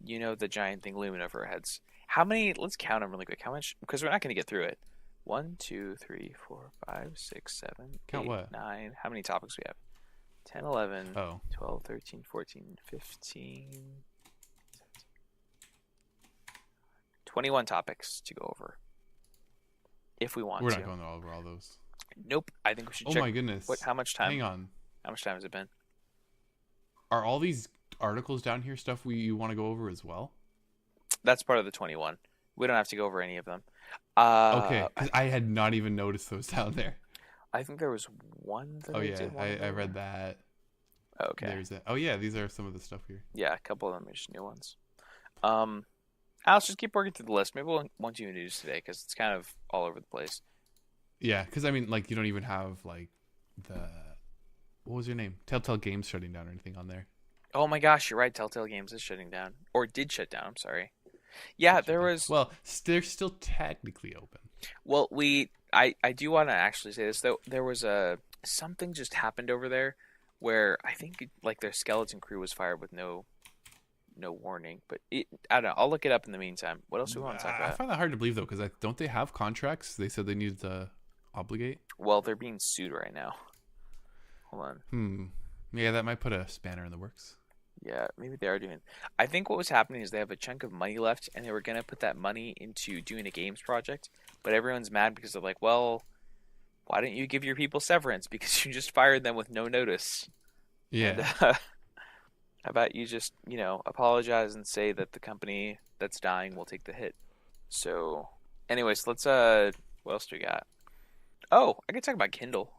the giant thing looming over our heads. How many? Let's count them really quick. How much? Because we're not going to get through it. 1, 2, 3, 4, 5, 6, 7, count 8, what? 9. How many topics we have? 10, 11, oh. 12, 13, 14, 15, 17, 21 topics to go over. If we want to. We're not going over all those. Nope. I think we should check. Oh my goodness. How much time? Hang on. How much time has it been? Are all these articles down here stuff you want to go over as well? That's part of the 21. We don't have to go over any of them. Okay, because I had not even noticed those down there. I think there was one that I read that. Okay. There's that. Oh yeah, these are some of the stuff here. Yeah, a couple of them are just new ones. Let's just keep working through the list. Maybe we'll want to do news today because it's kind of all over the place. Yeah, because I mean, like, you don't even have like what was your name? Telltale Games shutting down or anything on there. Oh my gosh, you're right. Telltale Games is shutting down, or did shut down. I'm sorry. Yeah, there was. Well, they're still technically open. Well, I do want to actually say this though. There was something just happened over there where I think like their skeleton crew was fired with no warning. But I don't know. I'll look it up in the meantime. What else do we want to talk about? I find that hard to believe though, because don't they have contracts? They said they needed to obligate? Well, they're being sued right now. Hold on. Yeah, that might put a spanner in the works. Yeah, maybe they are doing. I think what was happening is they have a chunk of money left, and they were gonna put that money into doing a games project. But everyone's mad because they're like, "Well, why didn't you give your people severance? Because you just fired them with no notice." Yeah. And, how about you just, apologize and say that the company that's dying will take the hit. So, anyways, let's what else do we got? Oh, I could talk about Kindle.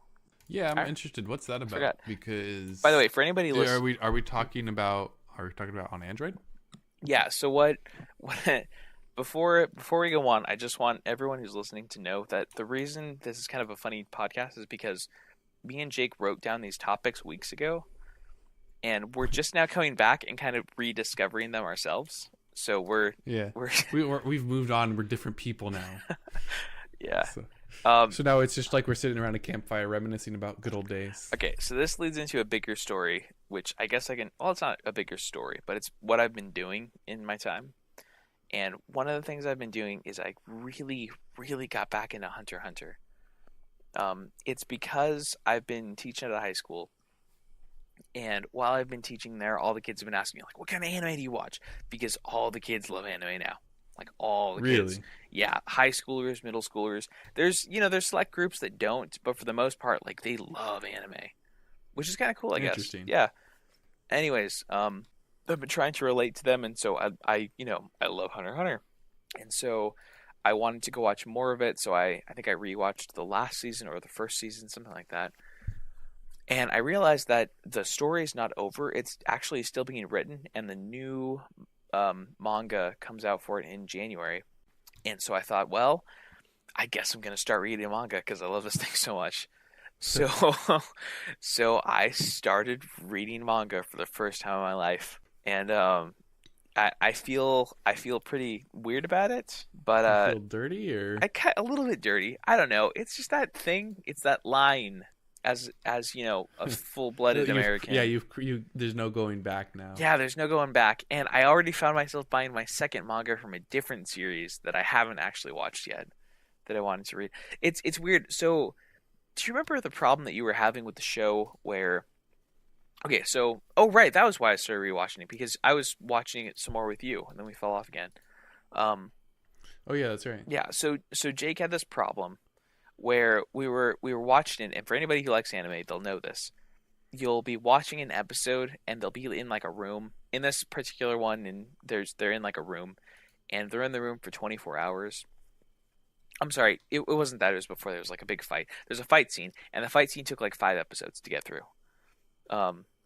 Yeah, I'm interested. What's that about? Forgot. Because by the way, for anybody listening, are we talking about on Android? Yeah. So what before we go on, I just want everyone who's listening to know that the reason this is kind of a funny podcast is because me and Jake wrote down these topics weeks ago, and we're just now coming back and kind of rediscovering them ourselves. So we've moved on. We're different people now. Yeah. So now it's just like we're sitting around a campfire reminiscing about good old days. Okay, so this leads into a bigger story, which I guess well, it's not a bigger story, but it's what I've been doing in my time. And one of the things I've been doing is I really, really got back into Hunter x Hunter. It's because I've been teaching at a high school, and while I've been teaching there, all the kids have been asking me, like, what kind of anime do you watch? Because all the kids love anime now. Like, all the kids. Really? Yeah, high schoolers, middle schoolers. There's select groups that don't, but for the most part, like, they love anime, which is kind of cool, I guess. Interesting. Yeah. Anyways, I've been trying to relate to them, and so I love Hunter x Hunter. And so I wanted to go watch more of it, so I think I rewatched the last season or the first season, something like that. And I realized that the story is not over. It's actually still being written, and the new manga comes out for it in January. And so I thought, well, I guess I'm going to start reading manga because I love this thing so much. So I started reading manga for the first time in my life. And I feel pretty weird about it, but you feel dirty or a little bit dirty. I don't know. It's just that thing. It's that line. As a full-blooded American. Yeah, there's no going back now. Yeah, there's no going back. And I already found myself buying my second manga from a different series that I haven't actually watched yet that I wanted to read. It's weird. So, do you remember the problem that you were having with the show where... Okay, so... Oh, right, that was why I started rewatching it, because I was watching it some more with you, and then we fell off again. Oh, yeah, that's right. Yeah, so Jake had this problem where we were watching it, and for anybody who likes anime, they'll know this. You'll be watching an episode, and they'll be in like a room. In this particular one, and they're in like a room, and they're in the room for 24 hours. I'm sorry, it wasn't that. It was before there was like a big fight. There's a fight scene, and the fight scene took like 5 episodes to get through.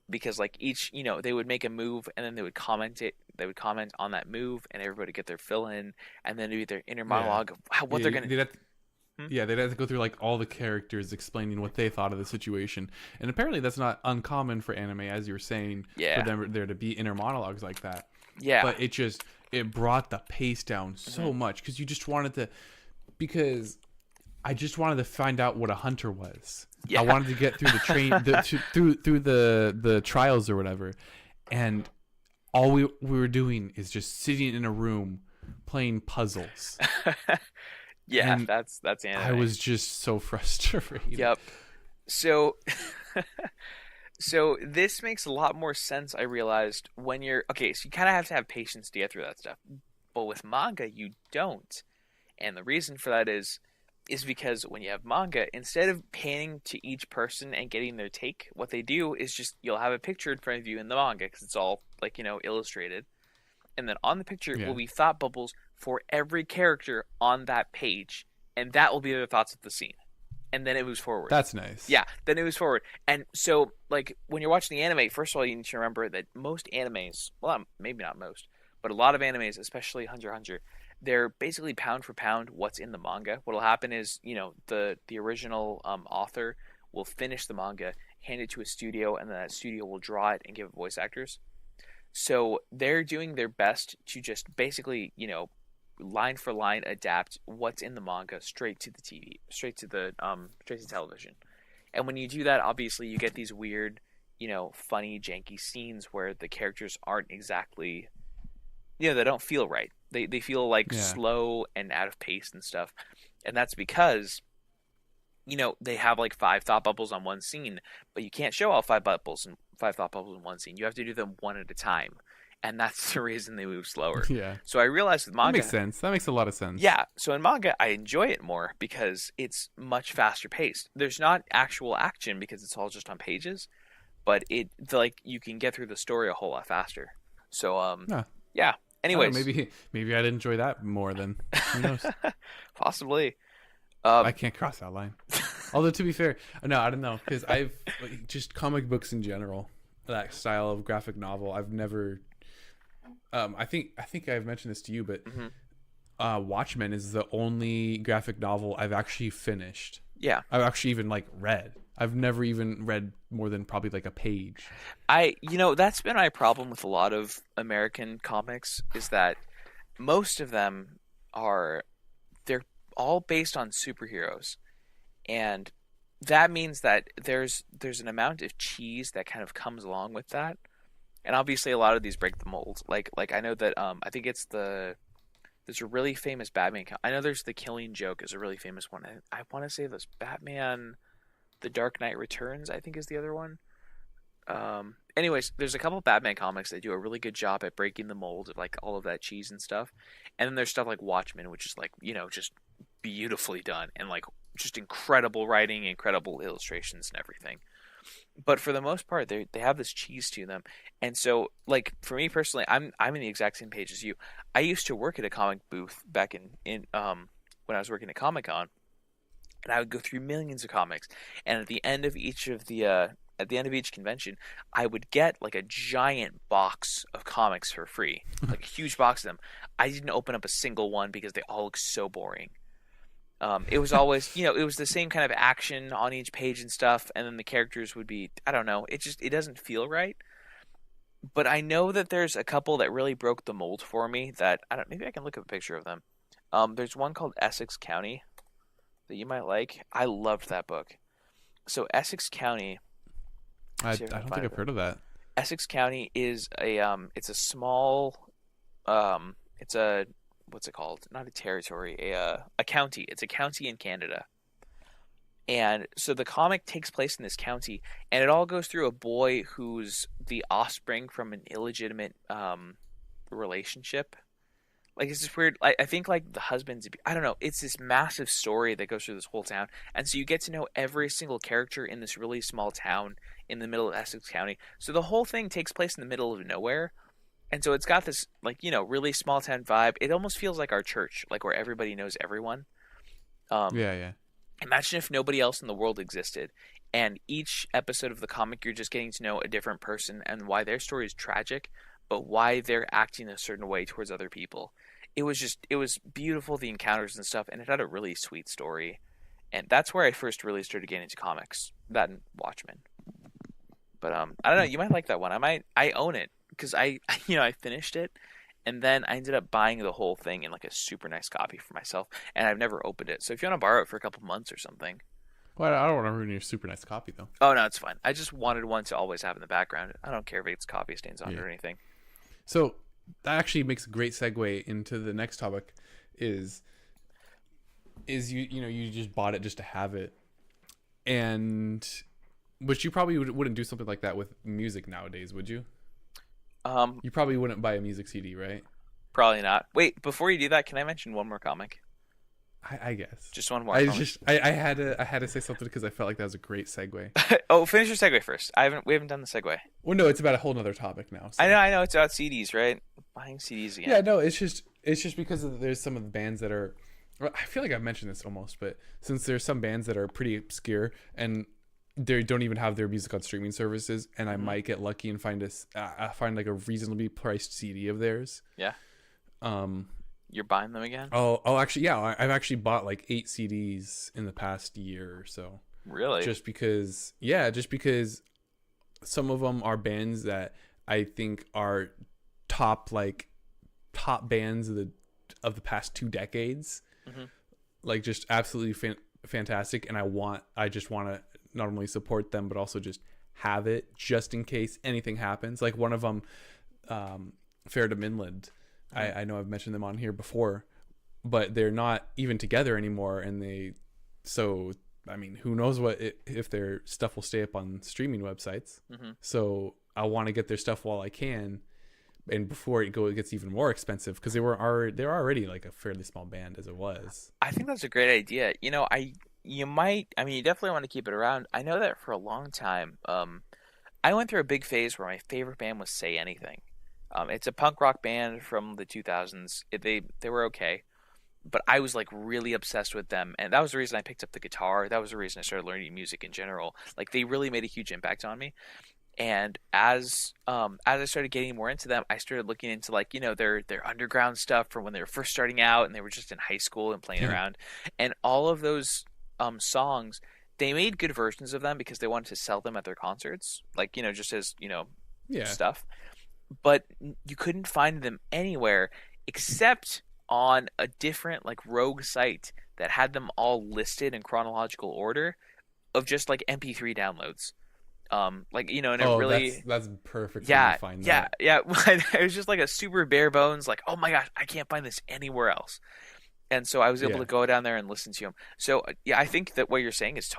Because like each, they would make a move, and then they would comment it. They would comment on that move, and everybody would get their fill in, and then do their inner monologue of what they're gonna. Yeah, they'd have to go through like all the characters explaining what they thought of the situation, and apparently that's not uncommon for anime, as you were saying. Yeah. For them there to be inner monologues like that. Yeah. But it brought the pace down so much because I just wanted to find out what a hunter was. Yeah. I wanted to get through through the trials or whatever, and all we were doing is just sitting in a room playing puzzles. Yeah, and that's anime. I was just so frustrated. Yep. So this makes a lot more sense, I realized, when you're... Okay, so you kind of have to have patience to get through that stuff. But with manga, you don't. And the reason for that is because when you have manga, instead of panning to each person and getting their take, what they do is just... You'll have a picture in front of you in the manga, because it's all, like, illustrated. And then on the picture will be thought bubbles for every character on that page, and that will be their thoughts of the scene. And then it moves forward. That's nice. Yeah, then it moves forward. And so, like, when you're watching the anime, first of all, you need to remember that most animes, well, maybe not most, but a lot of animes, especially Hunter x Hunter, they're basically pound for pound what's in the manga. What'll happen is, the original author will finish the manga, hand it to a studio, and then that studio will draw it and give it voice actors. So they're doing their best to just basically, line for line adapt what's in the manga straight to the TV, straight to television. And when you do that, obviously you get these weird, funny, janky scenes where the characters aren't exactly, they don't feel right. They feel like slow and out of pace and stuff. And that's because they have like 5 thought bubbles on one scene, but you can't show all 5 thought bubbles in one scene. You have to do them one at a time, and that's the reason they move slower. Yeah. So I realized with That manga, makes sense. That makes a lot of sense. yeah. So in manga, I enjoy it more because it's much faster paced. There's not actual action because it's all just on pages, but like you can get through the story a whole lot faster. So Huh. yeah. Oh, Anyways, maybe I'd enjoy that more than who knows. possibly. I can't cross that line. Although to be fair, no, I don't know because I've just comic books in general, that style of graphic novel. I've never. I think I've mentioned this to you, but Watchmen is the only graphic novel I've actually finished. Yeah. I've actually even like read. I've never even read more than probably like a page. That's been my problem with a lot of American comics is that most of them they're all based on superheroes. And that means that there's an amount of cheese that kind of comes along with that. And obviously a lot of these break the mold. Like I know that I think there's a really famous Batman. I know there's the Killing Joke is a really famous one. I want to say this Batman The Dark Knight Returns, I think is the other one. Anyways, there's a couple of Batman comics that do a really good job at breaking the mold of like all of that cheese and stuff. And then there's stuff like Watchmen, which is like, just beautifully done and like just incredible writing, incredible illustrations and everything. But for the most part, they have this cheese to them. And so, like for me personally, I'm in the exact same page as you. I used to work at a comic booth back in when I was working at Comic-Con, and I would go through millions of comics. And at the end of each convention, I would get like a giant box of comics for free, like a huge box of them. I didn't open up a single one because they all look so boring. It was always, it was the same kind of action on each page and stuff, and then the characters would be, I don't know, it doesn't feel right. But I know that there's a couple that really broke the mold for me that, maybe I can look up a picture of them. There's one called Essex County that you might like. I loved that book. So Essex County. I don't think I've heard of that. Essex County is it's a small, it's a, what's it called? Not a territory, a county. It's a county in Canada. And so the comic takes place in this county, and it all goes through a boy who's the offspring from an illegitimate relationship. Like, it's this weird, I think, like, the husband's, I don't know, it's this massive story that goes through this whole town. And so you get to know every single character in this really small town in the middle of Essex County. So the whole thing takes place in the middle of nowhere. And so it's got this, like, really small town vibe. It almost feels like our church, like where everybody knows everyone. Yeah. Imagine if nobody else in the world existed, and each episode of the comic you're just getting to know a different person and why their story is tragic, but why they're acting a certain way towards other people. It was beautiful, the encounters and stuff, and it had a really sweet story. And that's where I first really started getting into comics, that and Watchmen. But I don't know, you might like that one. I own it because I finished it. And then I ended up buying the whole thing in like a super nice copy for myself, and I've never opened it. So if you want to borrow it for a couple months or something. Well, I don't want to ruin your super nice copy though. Oh no, it's fine. I just wanted one to always have in the background. I don't care if it's copy stains on it or anything. So that actually makes a great segue into the next topic. Is you just bought it just to have it, but you probably wouldn't do something like that with music nowadays, would you? You probably wouldn't buy a music CD, right? Probably not. Wait, before you do that, can I mention one more comic? I guess. Just one more. I had to say something because I felt like that was a great segue. Oh, finish your segue first. We haven't done the segue. Well, no, it's about a whole nother topic now. So. I know. It's about CDs, right? Buying CDs again. Yeah, no, it's just because there's some of the bands that are. I feel like I've mentioned this almost, but since there's some bands that are pretty obscure and they don't even have their music on streaming services, and I might get lucky and find like a reasonably priced CD of theirs. Yeah. You're buying them again? Oh, actually, yeah. I've actually bought like 8 CDs in the past year or so. Really? Just because some of them are bands that I think are top bands of the past 2 decades. Mm-hmm. Like just absolutely fantastic, and I just want to not only support them but also just have it just in case anything happens. Like one of them, Fair to Midland. I know I've mentioned them on here before, but they're not even together anymore, and I mean, who knows if their stuff will stay up on streaming websites. Mm-hmm. So I want to get their stuff while I can, and before it gets even more expensive, because they were already like a fairly small band as it was. I think that's a great idea. You definitely want to keep it around. I know that for a long time, I went through a big phase where my favorite band was Say Anything. It's a punk rock band from the 2000s. They were okay, but I was like really obsessed with them, and that was the reason I picked up the guitar. That was the reason I started learning music in general. Like, they really made a huge impact on me. And as I started getting more into them, I started looking into, like, their underground stuff from when they were first starting out and they were just in high school and playing around, and all of those songs. They made good versions of them because they wanted to sell them at their concerts, like, just as stuff. But you couldn't find them anywhere except on a different, like, rogue site that had them all listed in chronological order of just like MP3 downloads. And it really, that's perfect. Yeah, to find yeah, that. yeah. It was just like a super bare bones, like, oh my gosh, I can't find this anywhere else. And so I was able to go down there and listen to them. So yeah, I think that what you're saying is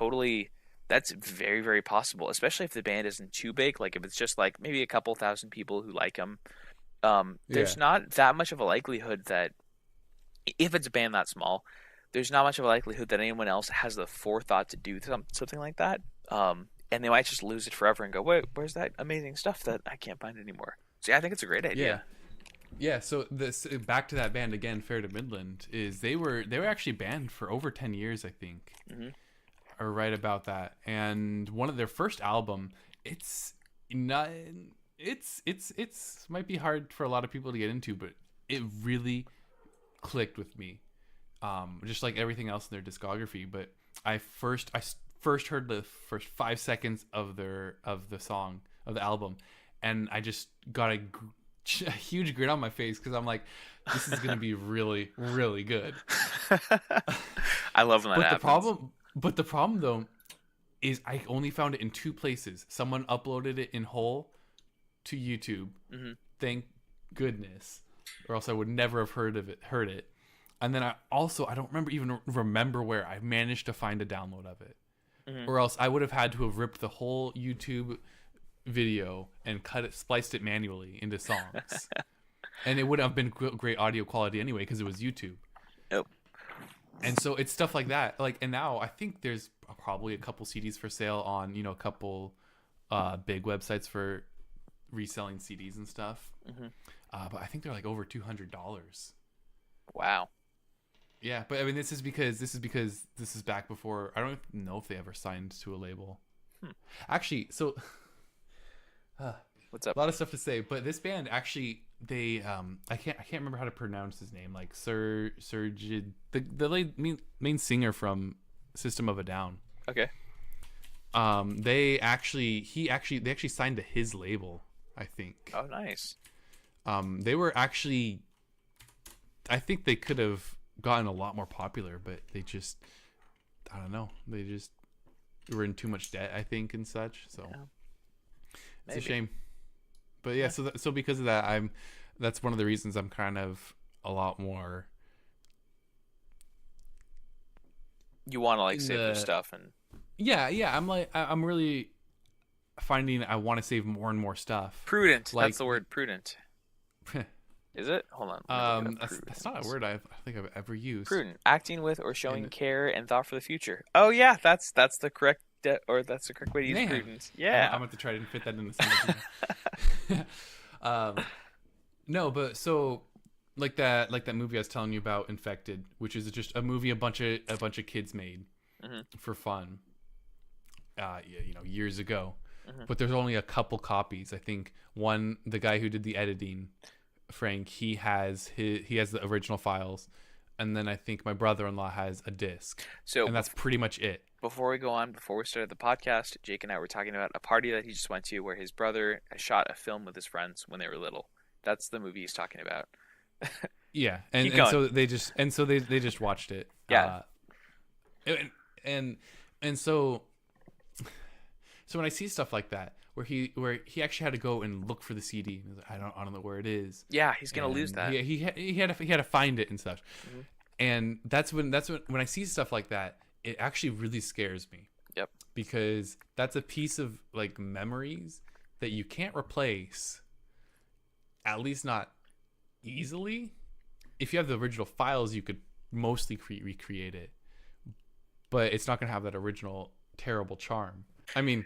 that's very, very possible, especially if the band isn't too big. Like, if it's just like maybe a couple thousand people who like them, there's not that much of a likelihood that, if it's a band that small, there's not much of a likelihood that anyone else has the forethought to do something like that. And they might just lose it forever and go, wait, where's that amazing stuff that I can't find anymore? So yeah, I think it's a great idea. Yeah. So back to that band again, Fair to Midland, is they were actually banned for over 10 years, I think, or right about that. And one of their first album, it's might be hard for a lot of people to get into, but it really clicked with me. Just like everything else in their discography, but I first heard the first 5 seconds of the album, and I just got a huge grin on my face because I'm like, this is gonna be really, really good. I love when that happens. The problem though is I only found it in 2 places. Someone uploaded it in whole to YouTube. Thank goodness, or else I would never have heard it. And then I don't remember where I managed to find a download of it. Or else I would have had to have ripped the whole YouTube video and spliced it manually into songs. And it wouldn't have been great audio quality anyway because it was YouTube. Nope. And so it's stuff like that. Like, and now I think there's probably a couple CDs for sale on, a couple big websites for reselling CDs and stuff. But I think they're like over $200. Wow. Yeah, but I mean, this is because this is back before. I don't know if they ever signed to a label. Actually, so what's up? A lot of stuff to say, but this band actually, they I can't remember how to pronounce his name. Like Serge, the main singer from System of a Down. Okay. They actually signed to his label, I think. Oh, nice. They were actually, I think they could have gotten a lot more popular, but they just, I don't know, they just were in too much debt, I think, and such. So it's a shame. But yeah, so because of that, that's one of the reasons I'm kind of a lot more. You want to like save their stuff and. Yeah. I'm really finding I want to save more and more stuff. Prudent. Like, that's the word, prudent. Is it? Hold on. That's not a word I think I've ever used. Prudent, acting with or showing care and thought for the future. Oh yeah, that's the correct that's the correct way to use prudence. Yeah, I'm going to try to fit that in the sentence. No, but so like that movie I was telling you about, Infected, which is just a movie a bunch of kids made for fun. Years ago, but there's only a couple copies. I think the guy who did the editing, Frank, he has the original files, and then I think my brother-in-law has a disc. And that's pretty much it. Before we started the podcast, Jake and I were talking about a party that he just went to where his brother shot a film with his friends when they were little. That's the movie he's talking about. Yeah, and so they just watched it. Yeah, and so when I see stuff like that, where he actually had to go and look for the CD, I don't know where it is. Yeah, he's gonna lose that. He had to find it and stuff. And that's when I see stuff like that, it actually really scares me. Yep. Because that's a piece of like memories that you can't replace, at least not easily. If you have the original files, you could mostly recreate it, but it's not going to have that original terrible charm. I mean,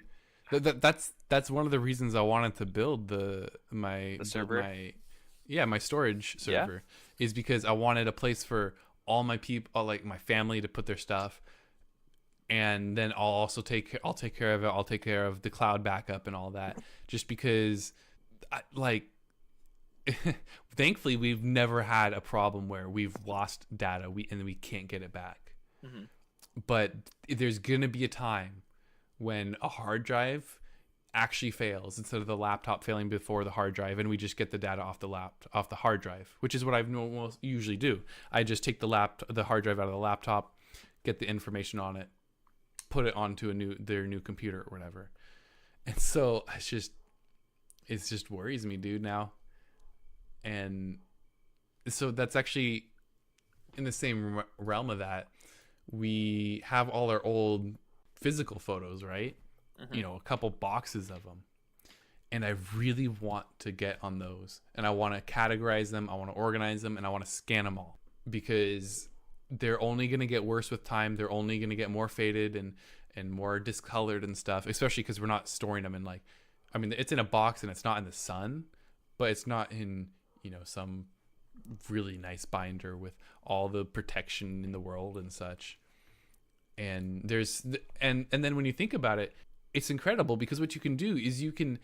that's one of the reasons I wanted to build my server. My storage server, is because I wanted a place for all my people, like my family, to put their stuff, and then I'll take care of it. I'll take care of the cloud backup and all that, just because, thankfully we've never had a problem where we've lost data and we can't get it back. Mm-hmm. But there's gonna be a time when a hard drive actually fails instead of the laptop failing before the hard drive, and we just get the data off the hard drive, which is what I usually do. I just take the hard drive out of the laptop, get the information on it, put it onto their new computer or whatever. And so it just worries me, dude, now. And so that's actually in the same realm of that. We have all our old physical photos, right? Mm-hmm. A couple boxes of them. And I really want to get on those. And I want to categorize them. I want to organize them. And I want to scan them all. Because they're only going to get worse with time. They're only going to get more faded and more discolored and stuff. Especially because we're not storing them in it's in a box and it's not in the sun. But it's not in, some really nice binder with all the protection in the world and such. And and then when you think about it, it's incredible, because what you can do is you can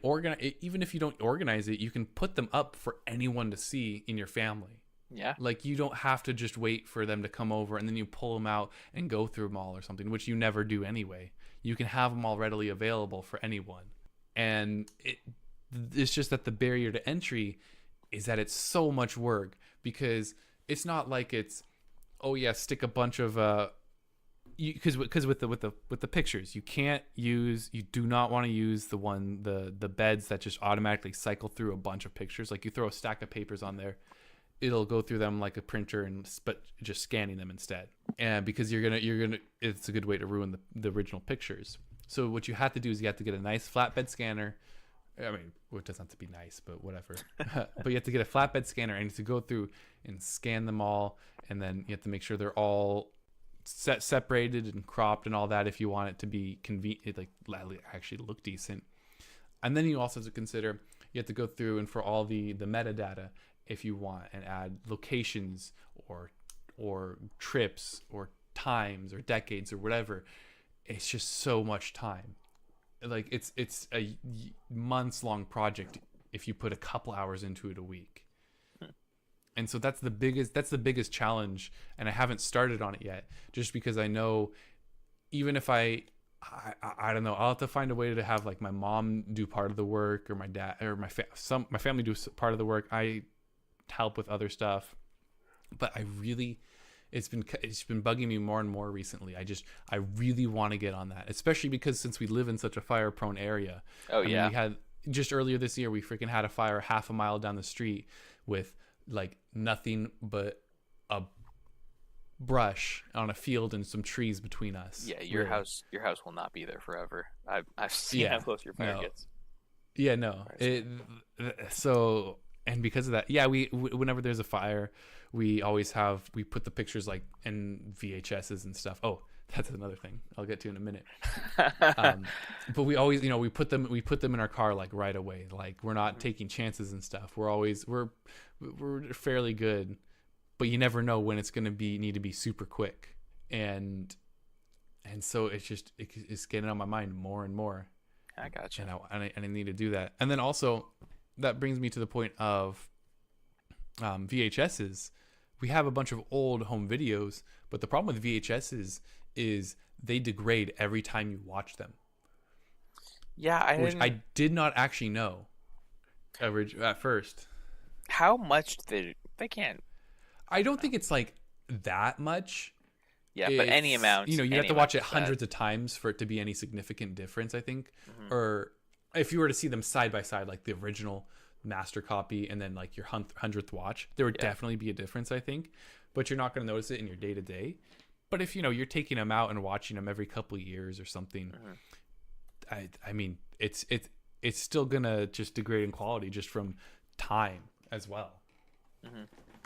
organize, even if you don't organize it, you can put them up for anyone to see in your family. Yeah. Like, you don't have to just wait for them to come over and then you pull them out and go through them all or something, which you never do anyway. You can have them all readily available for anyone. And it's just that the barrier to entry is that it's so much work, because it's not like it's, stick a bunch of because with the pictures, you do not want to use the beds that just automatically cycle through a bunch of pictures. Like, you throw a stack of papers on there, it'll go through them like a printer, but just scanning them instead. And because you're gonna it's a good way to ruin the original pictures. So what you have to do is you have to get a nice flatbed scanner. I mean, it doesn't have to be nice, but whatever. But you have to get a flatbed scanner and to go through and scan them all, and then you have to make sure they're all separated and cropped and all that if you want it to be convenient, like actually look decent. And then you also have to consider, you have to go through and for all the metadata if you want, and add locations or trips or times or decades or whatever. It's just so much time. Like, it's a months long project if you put a couple hours into it a week. And so that's the biggest challenge, and I haven't started on it yet, just because I know, even if I don't know, I'll have to find a way to have like my mom do part of the work, or my dad, or my family do part of the work. I help with other stuff, but it's been bugging me more and more recently. I really want to get on that, especially because since we live in such a fire prone area. Oh, yeah. We had just earlier this year, we freaking had a fire half a mile down the street with like nothing but a brush on a field and some trees between us. Yeah, your house will not be there forever. I've seen how close your fire gets. Yeah, no. So, and because of that, whenever there's a fire, we put the pictures like in VHSs and stuff. Oh, that's another thing I'll get to in a minute. But we always, we put them in our car like right away. Like, we're not taking chances and stuff. We're fairly good, but you never know when it's going to need to be super quick. And so it's getting on my mind more and more. I gotcha. And I need to do that. And then also that brings me to the point of VHSs. We have a bunch of old home videos, but the problem with VHSs is they degrade every time you watch them. Yeah, I did not actually know at first. How much they can't. I don't think it's like that much. Yeah, but any amount. You have to watch it hundreds of times for it to be any significant difference, I think. Mm-hmm. Or if you were to see them side by side, like the original master copy and then like your 100th watch, there would definitely be a difference, I think. But you're not going to notice it in your day to day. But if you're taking them out and watching them every couple of years or something, I mean, it's still gonna just degrade in quality just from time as well.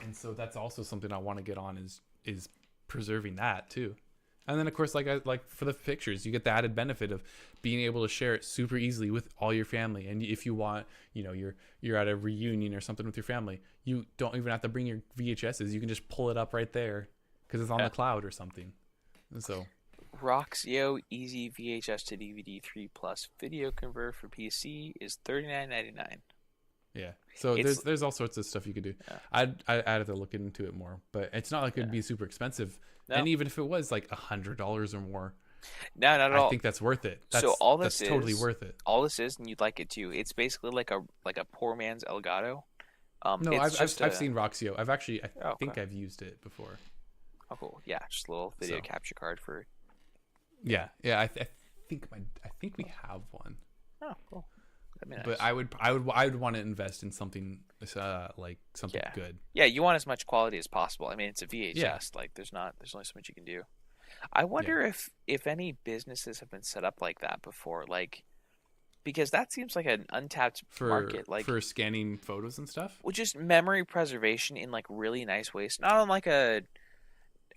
And so that's also something I want to get on is preserving that too. And then of course, like for the pictures, you get the added benefit of being able to share it super easily with all your family. And if you want, you're at a reunion or something with your family, you don't even have to bring your VHSs. You can just pull it up right there because it's on the cloud or something. And so Roxio Easy VHS to DVD 3 Plus Video Converter for PC is $39.99. Yeah, so there's all sorts of stuff you could do. Yeah. I'd have to look into it more, but it's not like it'd be super expensive. No. And even if it was like $100 or more, no, not at all. I think that's worth it. That's totally worth it. All this is, and you'd like it too. It's basically like a poor man's Elgato. No, I've seen Roxio. I think I've used it before. Oh, cool. Yeah, just a little video capture card for. Yeah. I think we have one. Oh, cool. Nice. But I would want to invest in something like something good. Yeah, you want as much quality as possible. I mean, it's a VHS. Yeah. Like there's only so much you can do. I wonder if any businesses have been set up like that before, like because that seems like an untapped market, like for scanning photos and stuff. Well, just memory preservation in like really nice ways. Not on like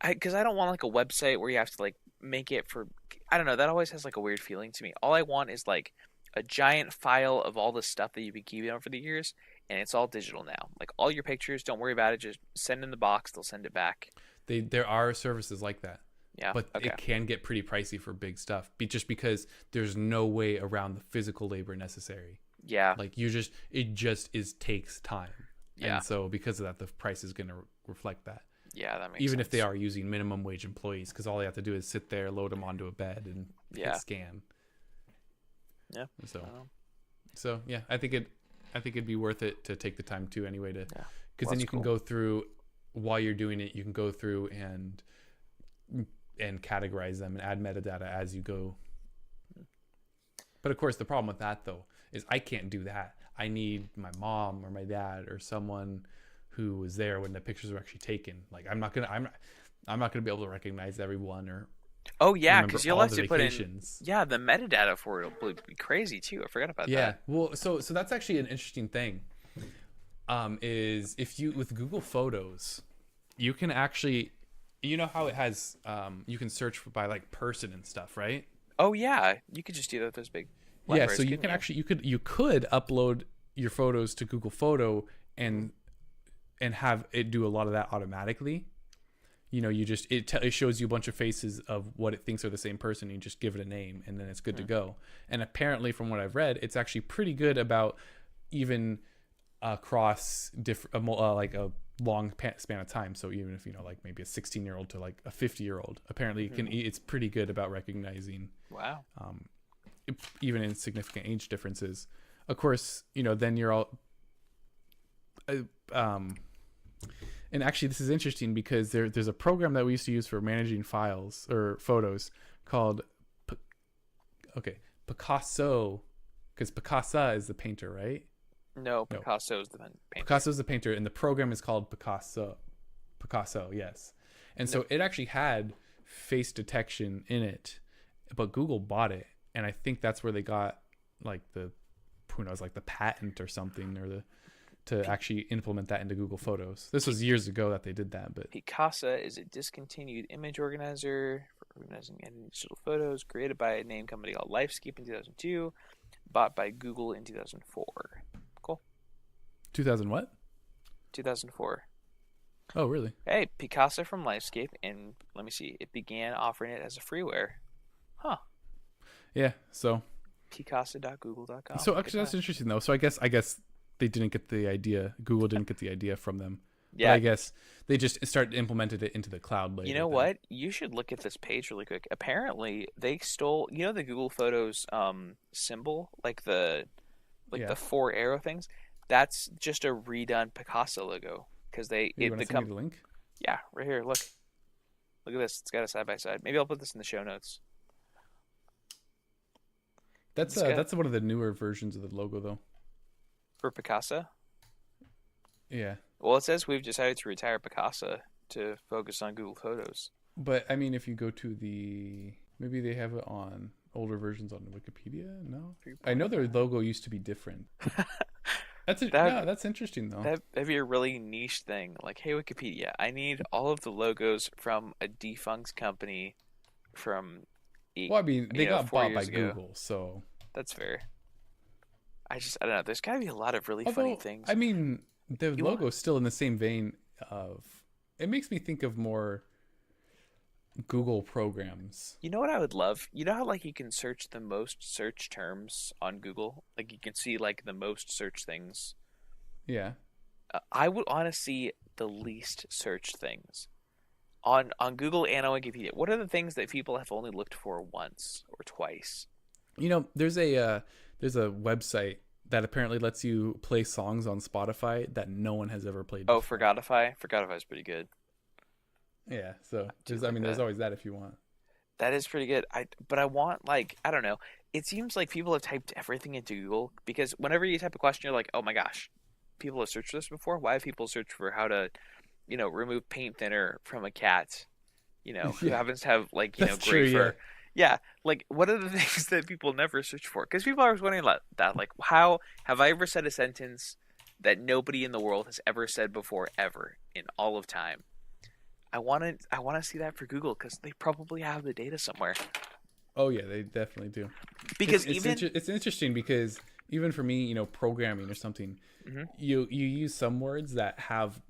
because I don't want like a website where you have to like make it for. I don't know. That always has like a weird feeling to me. All I want is like a giant file of all the stuff that you've been keeping over the years, and it's all digital now. Like all your pictures, don't worry about it. Just send in the box; they'll send it back. There are services like that. Yeah, but it can get pretty pricey for big stuff, just because there's no way around the physical labor necessary. Yeah, like it just takes time. Yeah, and so because of that, the price is going to reflect that. Yeah, that makes even sense. If they are using minimum wage employees, because all they have to do is sit there, load them onto a bed, and hit scan. Yeah. So yeah, I think it'd be worth it to take the time too, anyway, because then you can go through while you're doing it. You can go through and categorize them and add metadata as you go. But of course, the problem with that though is I can't do that. I need my mom or my dad or someone who was there when the pictures were actually taken. Like I'm not gonna be able to recognize everyone or. Oh yeah, because you'll have to put in the metadata for it will be crazy too. I forgot about that. Yeah, well, so that's actually an interesting thing. Is if you with Google Photos, you can actually, how it has you can search by like person and stuff, right? Oh yeah, you could just do that with those big libraries. Yeah, so you can actually you could upload your photos to Google Photo and have it do a lot of that automatically. It shows you a bunch of faces of what it thinks are the same person. You just give it a name, and then it's good to go. And apparently, from what I've read, it's actually pretty good about even across like a long span of time. So even if like maybe a 16-year-old to like a 50-year-old, apparently it's pretty good about recognizing. Wow. Even in significant age differences. Of course, then you're all. And actually, this is interesting because there's a program that we used to use for managing files or photos called Picassa, because Picassa is the painter, right? No, Picasso is the painter. Picasso is the painter, and the program is called Picassa. Picasso, yes. And so it actually had face detection in it, but Google bought it, and I think that's where they got like the patent or something, or to actually implement that into Google Photos. This was years ago that they did that, but Picassa is a discontinued image organizer for organizing digital photos, created by a name company called Lifescape in 2002, bought by Google in 2004. Cool. 2000 what? 2004. Oh, really? Hey, Picassa from Lifescape, and let me see. It began offering it as a freeware. Huh. Yeah. So. Picassa.google.com. So actually, that's interesting though. So I guess they didn't get the idea. Google didn't get the idea from them. Yeah. But I guess they just implemented it into the cloud later. You know what? You should look at this page really quick. Apparently, they stole, the Google Photos symbol, like the 4 arrow things. That's just a redone Picassa logo because send me the link? Yeah, right here. Look at this. It's got a side by side. Maybe I'll put this in the show notes. That's one of the newer versions of the logo though. For Picassa? Yeah. Well, it says we've decided to retire Picassa to focus on Google Photos. But I mean, if you go to maybe they have it on older versions on Wikipedia. No, I know their logo used to be different. That's interesting though. That'd be a really niche thing. Like, hey Wikipedia, I need all of the logos from a defunct company from Well, I mean, they got bought by ago. Google, so that's fair. I don't know. There's gotta be a lot of really funny things. I mean, the logo is still in the same vein of. It makes me think of more Google programs. You know what I would love? You know how like you can search the most search terms on Google? Like you can see like the most search things. Yeah. I would want to see the least searched things on Google and on Wikipedia. What are the things that people have only looked for once or twice? You know, there's a website that apparently lets you play songs on Spotify that no one has ever played before. Oh, Forgotify? Forgotify is pretty good. Yeah, so there's always that if you want. That is pretty good. But I want like, I don't know. It seems like people have typed everything into Google because whenever you type a question, you're like, oh my gosh, people have searched this before. Why have people searched for how to, remove paint thinner from a cat? Who happens to have like gray fur. Yeah, like what are the things that people never search for? Because people are always wondering about that. Like, how have I ever said a sentence that nobody in the world has ever said before, ever in all of time? I want to see that for Google because they probably have the data somewhere. Oh yeah, they definitely do. Because it's interesting because even for me, programming or something, mm-hmm. you use some words that have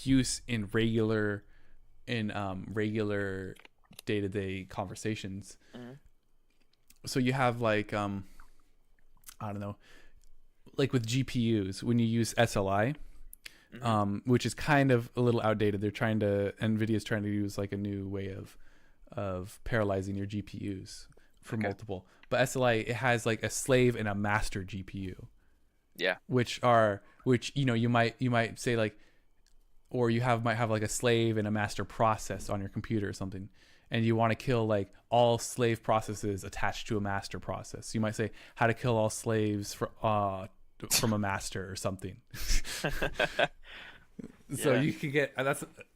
use in regular day-to-day conversations. Mm-hmm. So you have like I don't know, like with GPUs when you use SLI. Mm-hmm. Which is kind of a little outdated. NVIDIA's trying to use like a new way of parallelizing your GPUs for multiple. But SLI, it has like a slave and a master GPU. Yeah. Which you might say like, or might have like a slave and a master process on your computer or something, and you want to kill like all slave processes attached to a master process. You might say how to kill all slaves from a master or something. So you could get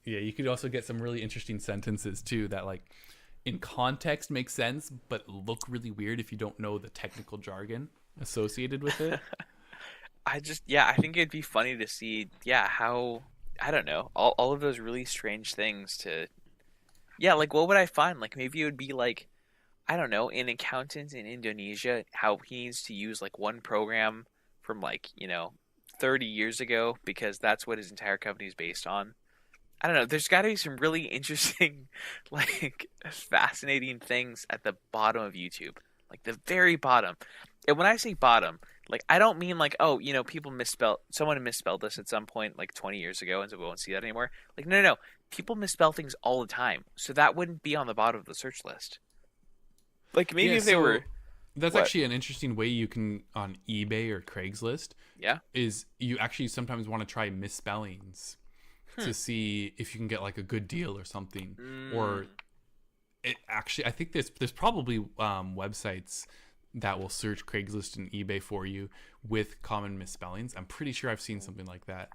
you could also get some really interesting sentences too that like in context make sense but look really weird if you don't know the technical jargon associated with it. I think it'd be funny to see how, I don't know, all of those really strange things to like what would I find? Like maybe it would be like, I don't know, an accountant in Indonesia, how he needs to use like one program from like 30 years ago because that's what his entire company is based on. I don't know, there's got to be some really interesting like fascinating things at the bottom of YouTube, like the very bottom. And when I say bottom, like I don't mean like, oh, someone misspelled this at some point like 20 years ago and so we won't see that anymore. Like no, people misspell things all the time, so that wouldn't be on the bottom of the search list. Like maybe if they were. That's actually an interesting way you can, on eBay or Craigslist, is you actually sometimes want to try misspellings to see if you can get like a good deal or something. Or it actually, I think there's probably websites that will search Craigslist and eBay for you with common misspellings. I'm pretty sure I've seen something like that.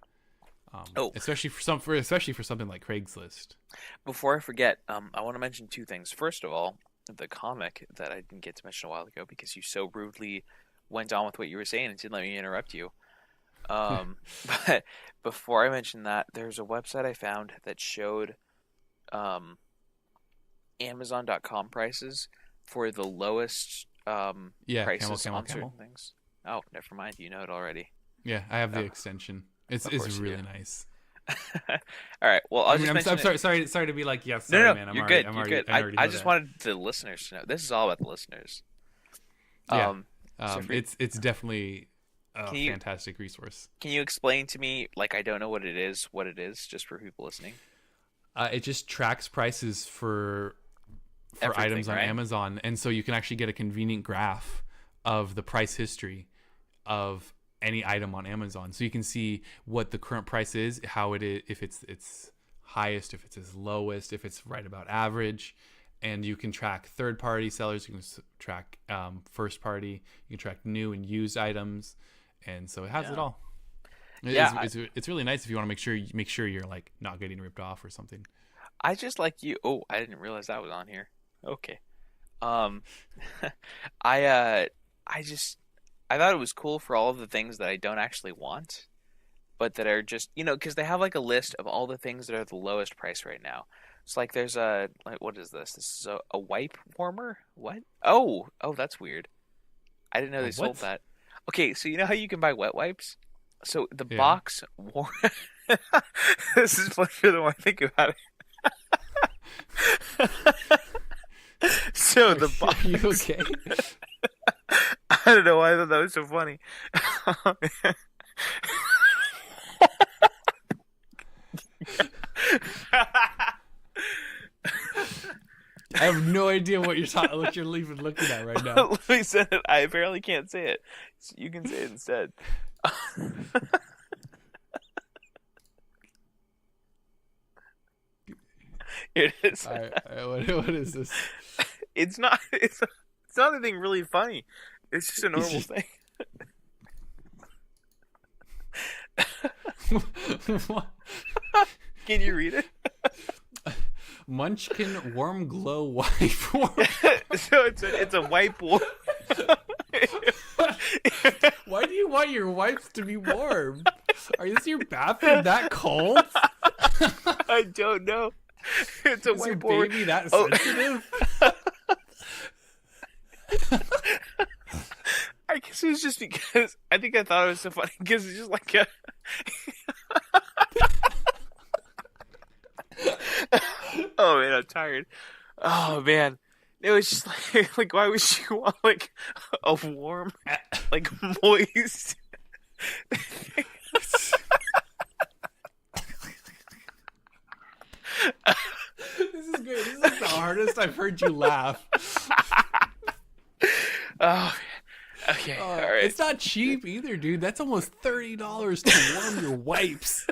Especially for something like Craigslist. Before I forget, I want to mention two things. First of all, the comic that I didn't get to mention a while ago because you so rudely went on with what you were saying and didn't let me interrupt you. But before I mention that, there's a website I found that showed Amazon.com prices for the lowest prices Camel. on certain things. Oh, never mind. You know it already. Yeah, I have the extension. It's really nice. All right. Well, I'm sorry to be like, yes. Yeah, man. You're good. I just wanted the listeners to know. This is all about the listeners. It's definitely a fantastic resource. Can you explain to me, like I don't know what it is, just for people listening? It just tracks prices for items on Amazon, and so you can actually get a convenient graph of the price history of any item on Amazon, so you can see what the current price is, how it is, if it's highest, if it's its lowest, if it's right about average. And you can track third-party sellers, you can track first party, you can track new and used items, and so it has it all. It's really nice if you want to make sure you're like not getting ripped off or something. I just like you. Oh, I didn't realize that was on here. Okay. Um, I I just I thought it was cool for all of the things that I don't actually want, but that are just because they have like a list of all the things that are the lowest price right now. It's like there's a like what is this? This is a wipe warmer. What? Oh, that's weird. I didn't know they sold What? that. Okay, so you know how you can buy wet wipes? So the Yeah. box war This is funnier than when I think about it. So the Are you box okay? I don't know why I thought that was so funny. I have no idea what what you're even looking at right now. Let me say it. I apparently can't say it. So you can say it instead. Here it is. All right, what is this? It's not. It's not anything really funny. It's just a It's normal just- thing. What? Can you read it? Munchkin warm glow wipe warm. So it's a whiteboard. Why do you want your wipes to be warm? Is your bathroom that cold? I don't know. It's a Is your whiteboard. baby that Oh. sensitive? I guess it was just because I think I thought it was so funny because it's just like a. Oh man, I'm tired. Oh man, it was just like why would you want like a warm, like moist? This is great. This is like the hardest I've heard you laugh. Oh, okay, all right. It's not cheap either, dude. That's almost $30 to warm your wipes.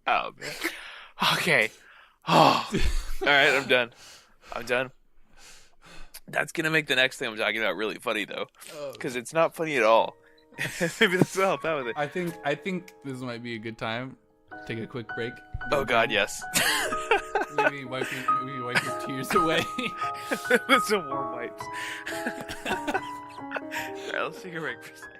Oh man. Okay. Oh. All right, I'm done. I'm done. That's gonna make the next thing I'm talking about really funny though, because it's not funny at all. Maybe this will help out with it. I think this might be a good time. Take a quick break. Oh God, yes. Maybe wipe your tears away. With some warm wipes. All right, let's take a break for a second.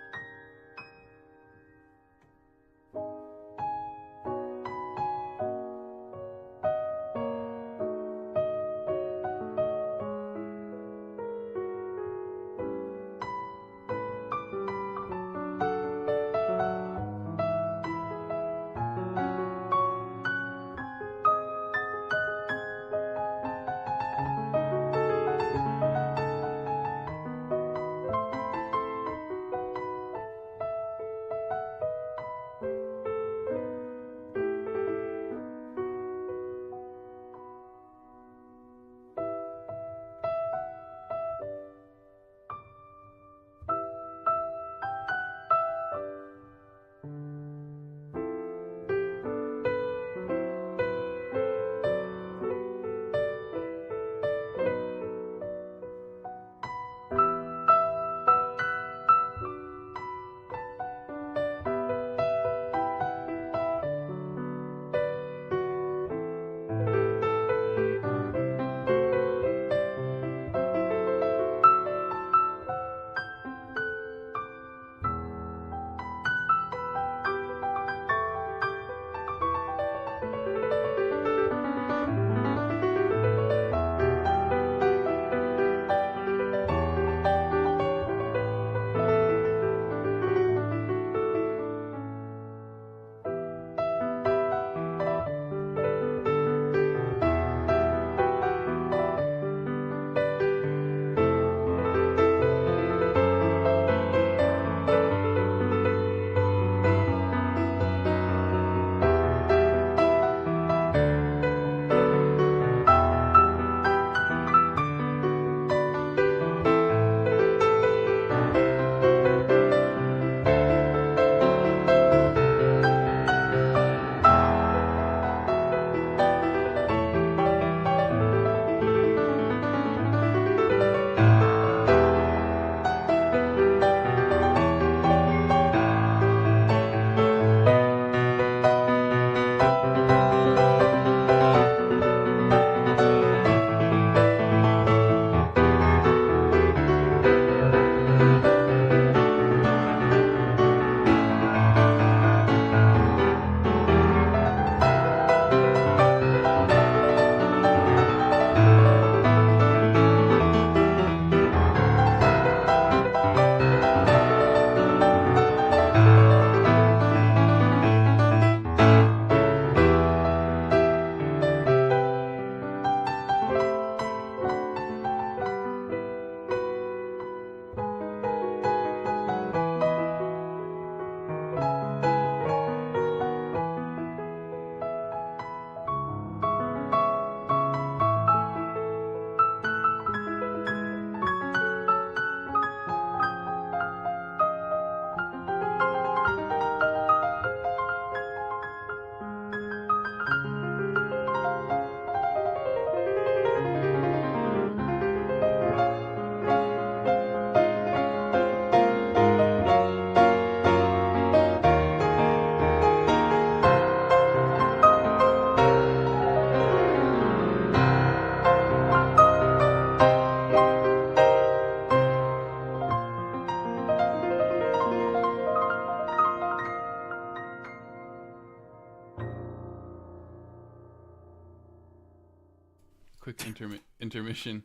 intermission.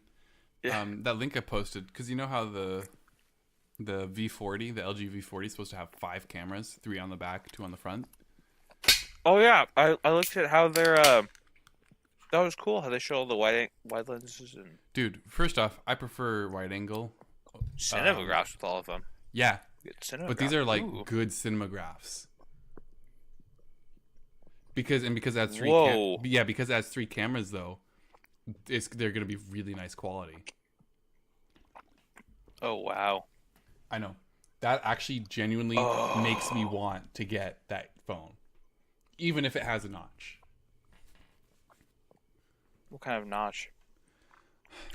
Yeah. That link I posted, because you know how the V40, the LG V40 is supposed to have 5 cameras, 3 on the back, 2 on the front. Oh yeah, I looked at how they're that was cool how they show all the wide lenses and Dude, first off, I prefer wide angle. cinemagraphs with all of them. Yeah, but these are like Ooh. good cinemagraphs. Because it has 3 Whoa. because it has 3 cameras though. They're gonna be really nice quality. Oh wow. I know. That actually genuinely makes me want to get that phone. Even if it has a notch. What kind of notch?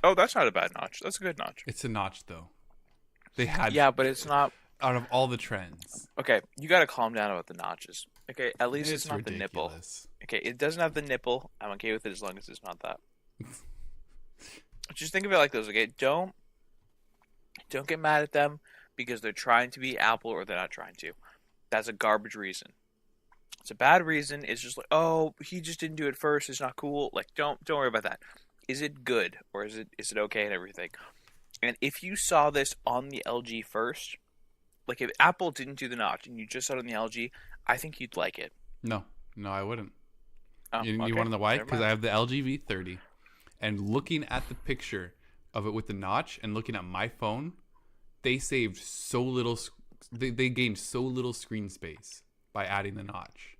Oh, that's not a bad notch. That's a good notch. It's a notch though. They had Yeah, but it's not. out of all the trends. Okay, you gotta calm down about the notches. Okay, at least it's not ridiculous. the nipple. Okay, it doesn't have the nipple. I'm okay with it as long as it's not that. Just think of it like this, okay? Don't get mad at them because they're trying to be Apple or they're not trying to. That's a garbage reason. It's a bad reason. It's just like, oh, he just didn't do it first. It's not cool. Like, don't worry about that. Is it good or is it okay and everything? And if you saw this on the LG first, like if Apple didn't do the notch and you just saw it on the LG, I think you'd like it. No, I wouldn't. Oh, You want to know why? Because I have the LG V30, and looking at the picture of it with the notch and looking at my phone, they saved so little. They gained so little screen space by adding the notch.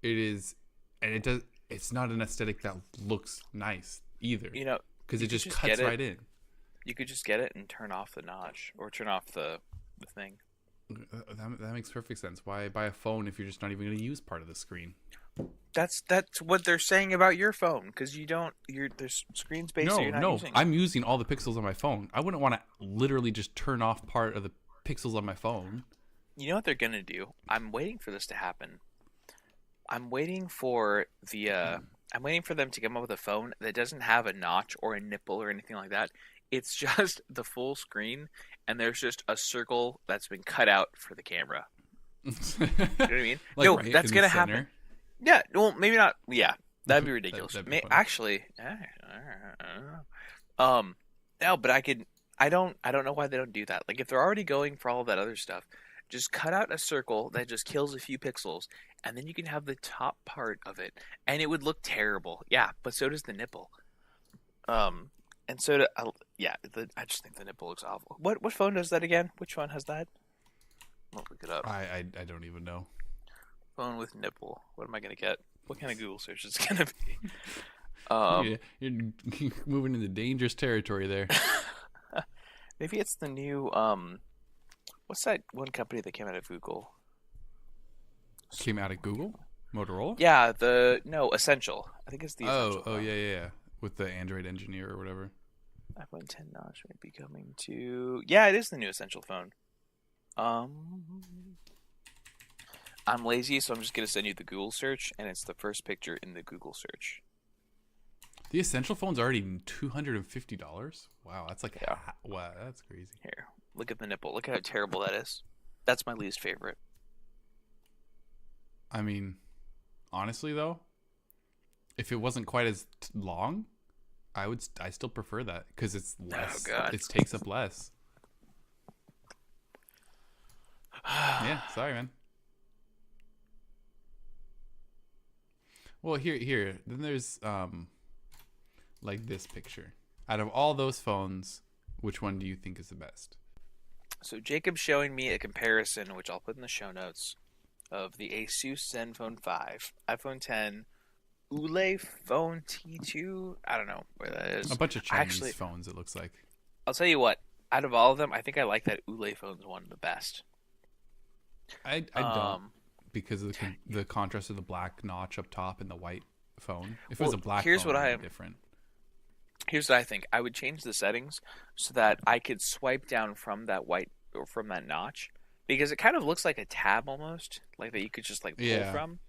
It is, and it does. It's not an aesthetic that looks nice either. You know, because it just cuts right in. You could just get it and turn off the notch or turn off the thing. That makes perfect sense. Why buy a phone if you're just not even going to use part of the screen? That's what they're saying about your phone because there's screen space. No, so you're not using I'm using all the pixels on my phone. I wouldn't want to literally just turn off part of the pixels on my phone. You know what they're gonna do? I'm waiting for this to happen. I'm waiting for them to come up with a phone that doesn't have a notch or a nipple or anything like that. It's just the full screen, and there's just a circle that's been cut out for the camera. You know what I mean? Like no, right that's in gonna the center? happen. Yeah, well, maybe not. Yeah, that'd be ridiculous. That'd be funny. Actually, no, but I don't know why they don't do that. Like, if they're already going for all of that other stuff, just cut out a circle that just kills a few pixels, and then you can have the top part of it, and it would look terrible. Yeah, but so does the nipple. And so I just think the nipple looks awful. What phone does that again? Which one has that? I'll look it up. I don't even know. Phone with nipple. What am I gonna get? What kind of Google search is it gonna be? You're moving into dangerous territory there. Maybe it's the new what's that one company that came out of Google? Came out of Google? Motorola? Yeah, Essential. I think it's the Essential. Oh, yeah. With the Android engineer or whatever. iPhone 10 notch might be coming to. Yeah, it is the new Essential phone. I'm lazy, so I'm just gonna send you the Google search, and it's the first picture in the Google search. The Essential phone's already $250. Wow, that's like Yeah. Wow, that's crazy. Here, look at the nipple. Look at how terrible that is. That's my least favorite. I mean, honestly though, if it wasn't quite as long, I still prefer that because it's less. Oh God. It takes up less. Yeah, sorry, man. Well, here. Then there's like this picture. Out of all those phones, which one do you think is the best? So Jacob's showing me a comparison, which I'll put in the show notes, of the Asus Zenfone 5, iPhone 10, Ulay Phone T2. I don't know where that is. A bunch of Chinese phones, it looks like. I'll tell you what. Out of all of them, I think I like that Ulay phone's one the best. I don't, because of the contrast of the black notch up top and the white phone. If it was a black phone, it would be different. Here's what I think. I would change the settings so that I could swipe down from that white or from that notch, because it kind of looks like a tab almost, like that you could just like pull from.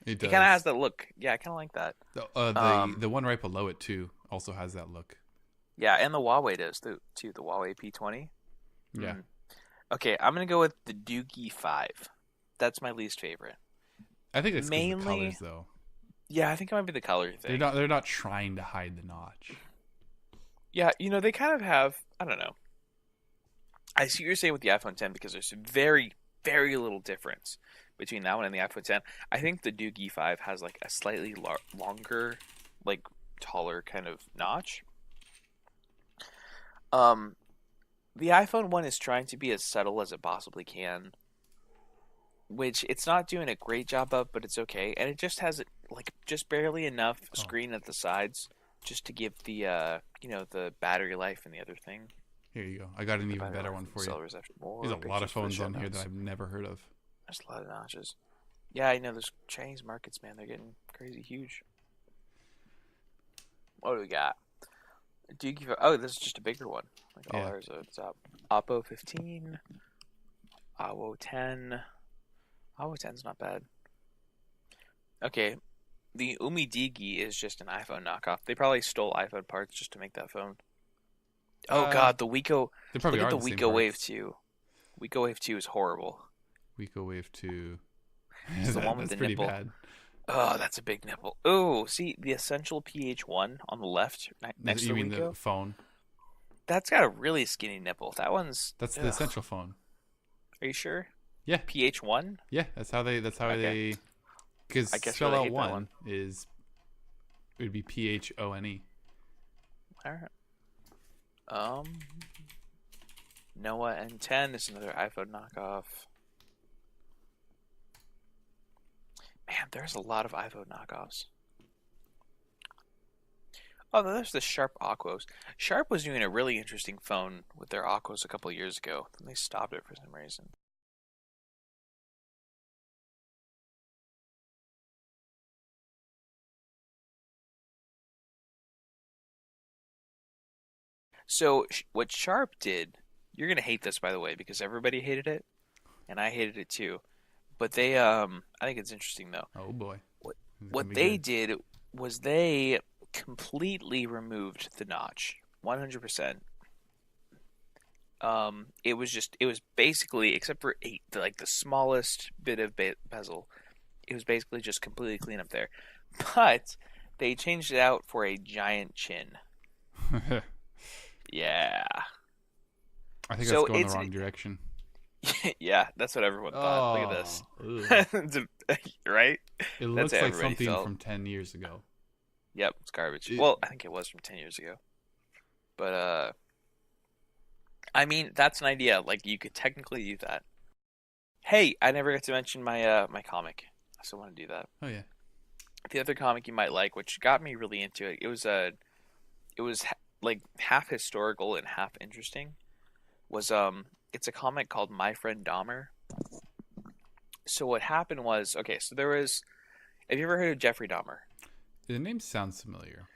It does. It kind of has that look. Yeah, I kind of like that. The one right below it too also has that look. Yeah, and the Huawei does too. The Huawei P20. Yeah. Okay, I'm gonna go with the Doogie 5. That's my least favorite. I think it's mainly the colors though. Yeah, I think it might be the color They're thing. not they're not trying to hide the notch. Yeah, they kind of have. I don't know. I see what you're saying with the iPhone 10 because there's very, very little difference between that one and the iPhone 10. I think the Doogie 5 has like a slightly longer, like taller kind of notch. Um, the iPhone 1 is trying to be as subtle as it possibly can, which it's not doing a great job of, but it's okay. And it just has like just barely enough Oh, screen at the sides just to give the the battery life and the other thing. here you go. I got an The even battery better life one and for you. cell reception. More There's a lot of pictures for the phones show on here that notes. I've never heard of. There's a lot of notches. Yeah, I know those Chinese markets, man. They're getting crazy huge. What do we got? Oh, this is just a bigger one. Like all Yeah. ours are at the top. Oppo 15. Oppo 10. Oppo 10's not bad. Okay, the Umidigi is just an iPhone knockoff. They probably stole iPhone parts just to make that phone. Oh God, the Wiko. They probably Look are at the the same Wiko Wave parts. 2. Wiko Wave 2 is horrible. Wiko Wave 2. It's the one with That's the pretty nipple. bad. Oh, that's a big nipple. Oh, see the Essential PH1 on the left next to You the mean the Wiko? phone? That's got a really skinny nipple. That one's. That's the Ugh. essential phone. Are you sure? Yeah. PH1? Yeah, that's how Okay. they because I guess spell really out hate that one one. is it would be PHONE. All right. Noah N10 is another iPhone knockoff. Man, there's a lot of iPhone knockoffs. Oh, there's the Sharp Aquos. Sharp was doing a really interesting phone with their Aquos a couple of years ago. Then they stopped it for some reason. So what Sharp did, you're gonna hate this by the way because everybody hated it, and I hated it too. But they, I think it's interesting though. Oh boy. What This is gonna what be they good. did was they completely removed the notch, 100%. It was basically except for the smallest bit of bezel, it was basically just completely clean up there. But they changed it out for a giant chin. Yeah. I think So that's going the it's wrong direction. yeah, that's what everyone thought. Look at this. Ugh. Right? It That's looks how like everybody something felt. from 10 years ago. Yep, it's garbage. It- Well, I think it was from 10 years ago. But I mean, that's an idea. Like you could technically do that. Hey, I never got to mention my comic. I still want to do that. Oh yeah. The other comic you might like, which got me really into it. It was like half historical and half interesting. It's a comic called My Friend Dahmer. So what happened was, okay, so there was. Have you ever heard of Jeffrey Dahmer? The name sounds familiar.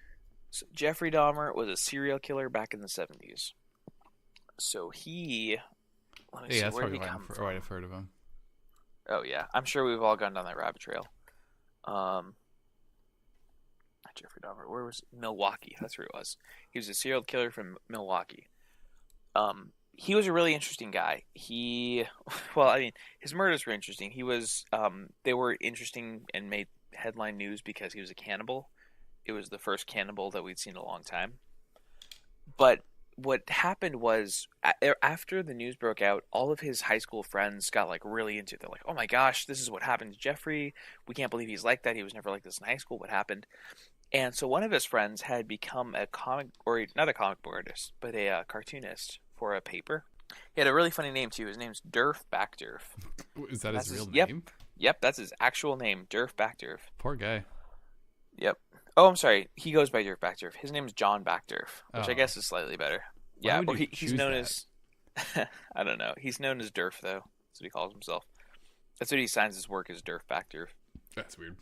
So Jeffrey Dahmer was a serial killer back in the 70s. So let me Yeah, see, that's where did probably he why come why from? I've heard of him. Oh yeah, I'm sure we've all gone down that rabbit trail. Um, not Jeffrey Dahmer. Where was Milwaukee? That's where it was. He was a serial killer from Milwaukee. He was a really interesting guy. Well, I mean, his murders were interesting. They were interesting and made headline news because he was a cannibal. It was the first cannibal that we'd seen in a long time. But what happened was after the news broke out, all of his high school friends got like really into it. They're like, "Oh my gosh, this is what happened to Jeffrey. We can't believe he's like that. He was never like this in high school. What happened?" And so one of his friends had become a comic, or not a comic book artist, but a cartoonist for a paper. He had a really funny name too. His name's Durf Backdurf. Is that That's his real yep, name? yep, that's his actual name, Durf Backdurf. Poor guy. Yep. Oh, I'm sorry. He goes by Durf Backdurf. His name's John Backdurf, which I Oh. guess is slightly better. Why Yeah, would or you he's choose known that? as I don't know. He's known as Durf though. That's what he calls himself. That's what he signs his work as Durf Backdurf. That's weird.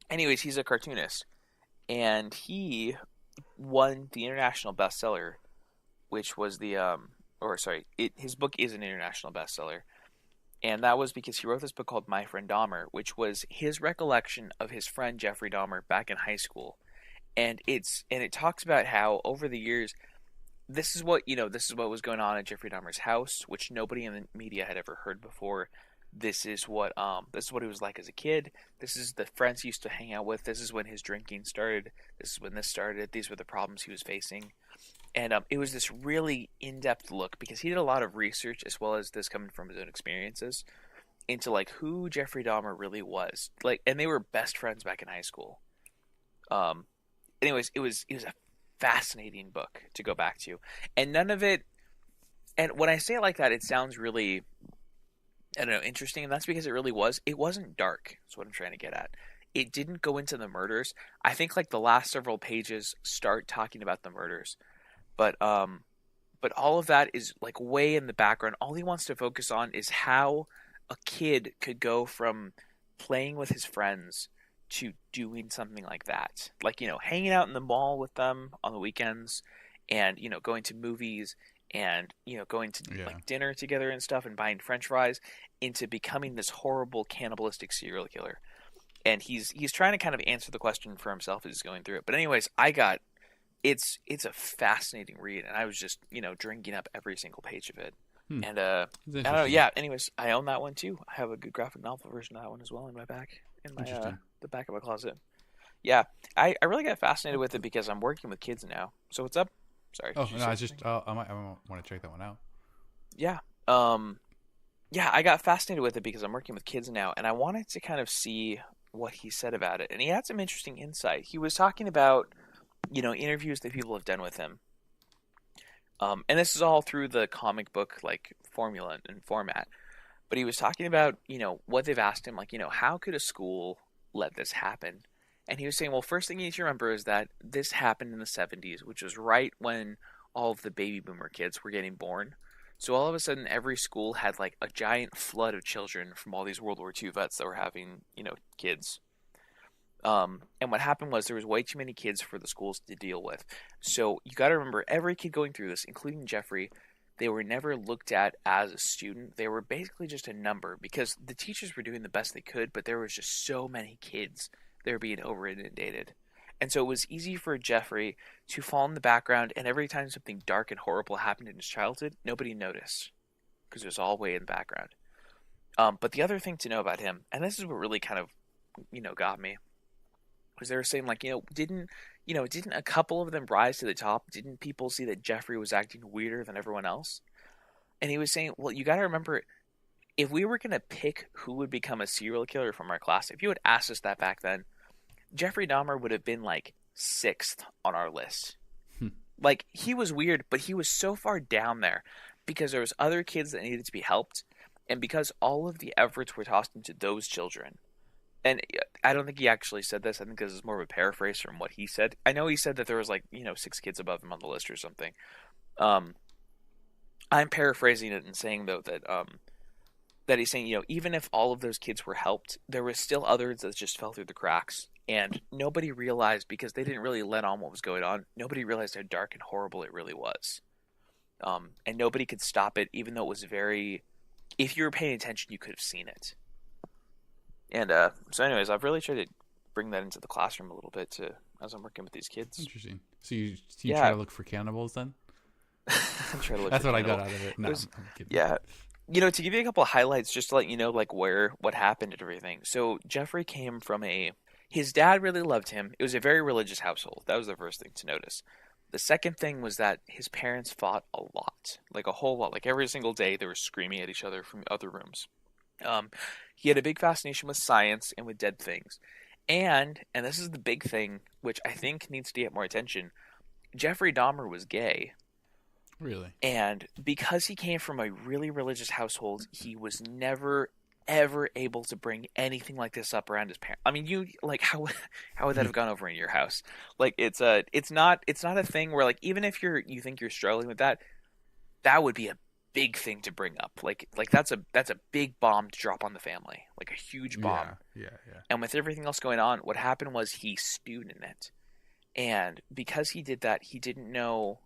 Anyways, he's a cartoonist, and he won the international bestseller, which was his book is an international bestseller, and that was because he wrote this book called My Friend Dahmer, which was his recollection of his friend Jeffrey Dahmer back in high school, and it talks about how over the years, this is what was going on at Jeffrey Dahmer's house, which nobody in the media had ever heard before. This is what he was like as a kid. This is the friends he used to hang out with. This is when his drinking started. This is when this started. These were the problems he was facing. And it was this really in-depth look because he did a lot of research as well as this coming from his own experiences into like who Jeffrey Dahmer really was. Like, and they were best friends back in high school. Um, Anyways, it was a fascinating book to go back to, and none of it. And when I say it like that, it sounds really, I don't know, interesting, and that's because it really was. It wasn't dark. That's what I'm trying to get at. It didn't go into the murders. I think like the last several pages start talking about the murders, but but all of that is like way in the background. All he wants to focus on is how a kid could go from playing with his friends to doing something like that. Like, hanging out in the mall with them on the weekends and, going to movies and, going to Yeah. like dinner together and stuff and buying French fries into becoming this horrible cannibalistic serial killer. And he's trying to kind of answer the question for himself as he's going through it. But anyways, it's a fascinating read, and I was just, drinking up every single page of it. Hmm. And I don't know, yeah, anyways, I own that one too. I have a good graphic novel version of that one as well in my the back of my closet. Yeah, I really got fascinated with it because I'm working with kids now. So what's up? Sorry. Oh no, I just I might want to check that one out. Yeah. Yeah, I got fascinated with it because I'm working with kids now, and I wanted to kind of see what he said about it. And he had some interesting insight. He was talking about, interviews that people have done with him. And this is all through the comic book like formula and format. But he was talking about, what they've asked him, like, how could a school let this happen? And he was saying, well, first thing you need to remember is that this happened in the 70s, which was right when all of the baby boomer kids were getting born. So all of a sudden, every school had like a giant flood of children from all these World War II vets that were having, kids. And what happened was there was way too many kids for the schools to deal with. So you got to remember, every kid going through this, including Jeffrey, they were never looked at as a student. They were basically just a number because the teachers were doing the best they could, but there was just so many kids. They were being over inundated. And so it was easy for Jeffrey to fall in the background, and every time something dark and horrible happened in his childhood, nobody noticed because it was all way in the background. But the other thing to know about him, and this is what really kind of, got me, was they were saying like, didn't a couple of them rise to the top? Didn't people see that Jeffrey was acting weirder than everyone else? And he was saying, well, you got to remember, if we were going to pick who would become a serial killer from our class, if you had asked us that back then, Jeffrey Dahmer would have been like 6th on our list. Like, he was weird, but he was so far down there because there was other kids that needed to be helped, and because all of the efforts were tossed into those children. And I don't think he actually said this. I think this is more of a paraphrase from what he said. I know he said that there was like, 6 kids above him on the list or something. I'm paraphrasing it and saying though that he's saying, even if all of those kids were helped, there were still others that just fell through the cracks. And nobody realized, because they didn't really let on what was going on, nobody realized how dark and horrible it really was. And nobody could stop it, even though it was very... If you were paying attention, you could have seen it. And so anyways, I've really tried to bring that into the classroom a little bit as I'm working with these kids. Interesting. So you try to look for cannibals then? I'm trying to look That's for what cannibal. I got out of it. No, I'm kidding. Yeah. To give you a couple of highlights, just to let you know, like, what happened and everything. So Jeffrey came from his dad really loved him. It was a very religious household. That was the first thing to notice. The second thing was that his parents fought a lot, like a whole lot. Like every single day they were screaming at each other from other rooms. He had a big fascination with science and with dead things. And this is the big thing, which I think needs to get more attention, Jeffrey Dahmer was gay. Really? And because he came from a really religious household, he was never ever able to bring anything like this up around his parents. I mean, you like how would that have gone over in your house? Like it's not a thing where like even if you think you're struggling with that, that would be a big thing to bring up. Like that's a big bomb to drop on the family, like a huge bomb. Yeah. And with everything else going on, what happened was he stewed in it. And because he did that, he didn't know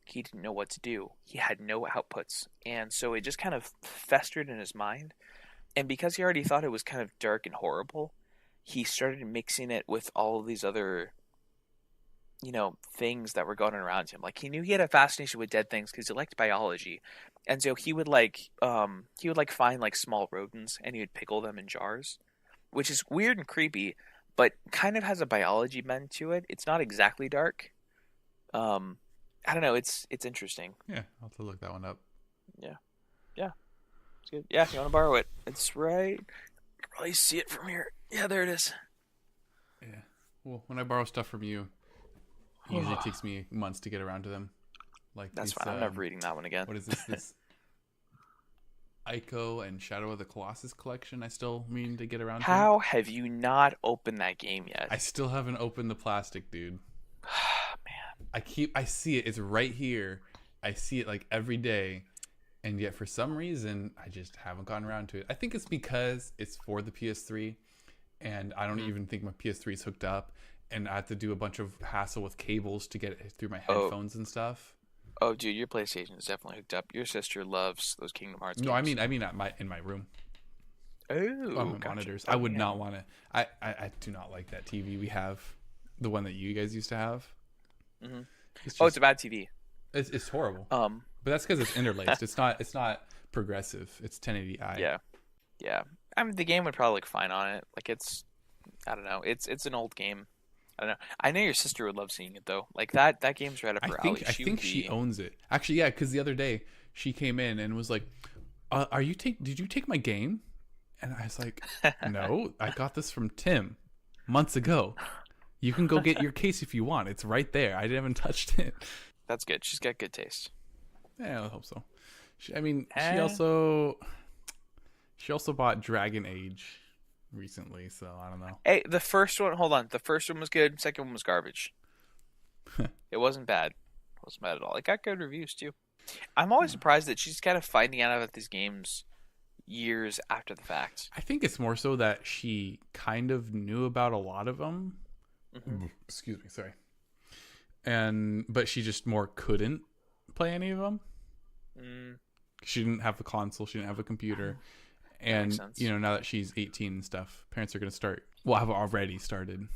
what to do. He had no outputs. And so it just kind of festered in his mind. And because he already thought it was kind of dark and horrible, he started mixing it with all of these other, things that were going around him. Like he knew he had a fascination with dead things because he liked biology, and so he would find like small rodents and he would pickle them in jars, which is weird and creepy, but kind of has a biology bend to it. It's not exactly dark. I don't know. It's interesting. Yeah, I'll have to look that one up. Yeah, yeah, it's good. Yeah, if you want to borrow it, it's right. You can probably see it from here. Yeah, there it is. Yeah. Well, when I borrow stuff from you, it usually takes me months to get around to them. Like that's fine. I'm never reading that one again. What is this? This Ico and Shadow of the Colossus collection. I still mean to get around to. How have you not opened that game yet? I still haven't opened the plastic, dude. Man, I see it. It's right here. I see it like every day, and yet for some reason I just haven't gotten around to it. I think it's because it's for the PS3, and I don't even think my PS3 is hooked up, and I have to do a bunch of hassle with cables to get it through my headphones and stuff. Oh, dude, your PlayStation is definitely hooked up. Your sister loves those Kingdom Hearts games. No, I mean in my room. Oh, on my monitors. I would not want to. I do not like that TV we have, the one that you guys used to have. Mm-hmm. It's a bad TV. It's horrible. But that's because it's interlaced. It's not progressive. It's 1080i. Yeah. I mean, the game would probably look fine on it. Like I don't know. It's an old game. I don't know. I know your sister would love seeing it though. Like that game's right up her alley. I think she owns it. Actually, yeah, because the other day she came in and was like, did you take my game? And I was like, no, I got this from Tim months ago. You can go get your case if you want. It's right there. I haven't touched it. That's good. She's got good taste. Yeah, I hope so. She also bought Dragon Age recently, so I don't know. Hey, the first one, hold on. The first one was good. Second one was garbage. It wasn't bad. It wasn't bad at all. It got good reviews too. I'm always surprised that she's kind of finding out about these games years after the fact. I think it's more so that she kind of knew about a lot of them. Mm-hmm. Excuse me, sorry. But she just more couldn't play any of them. She didn't have a console. She didn't have a computer. And, now that she's 18 and stuff, parents are going to start. Well, have already started.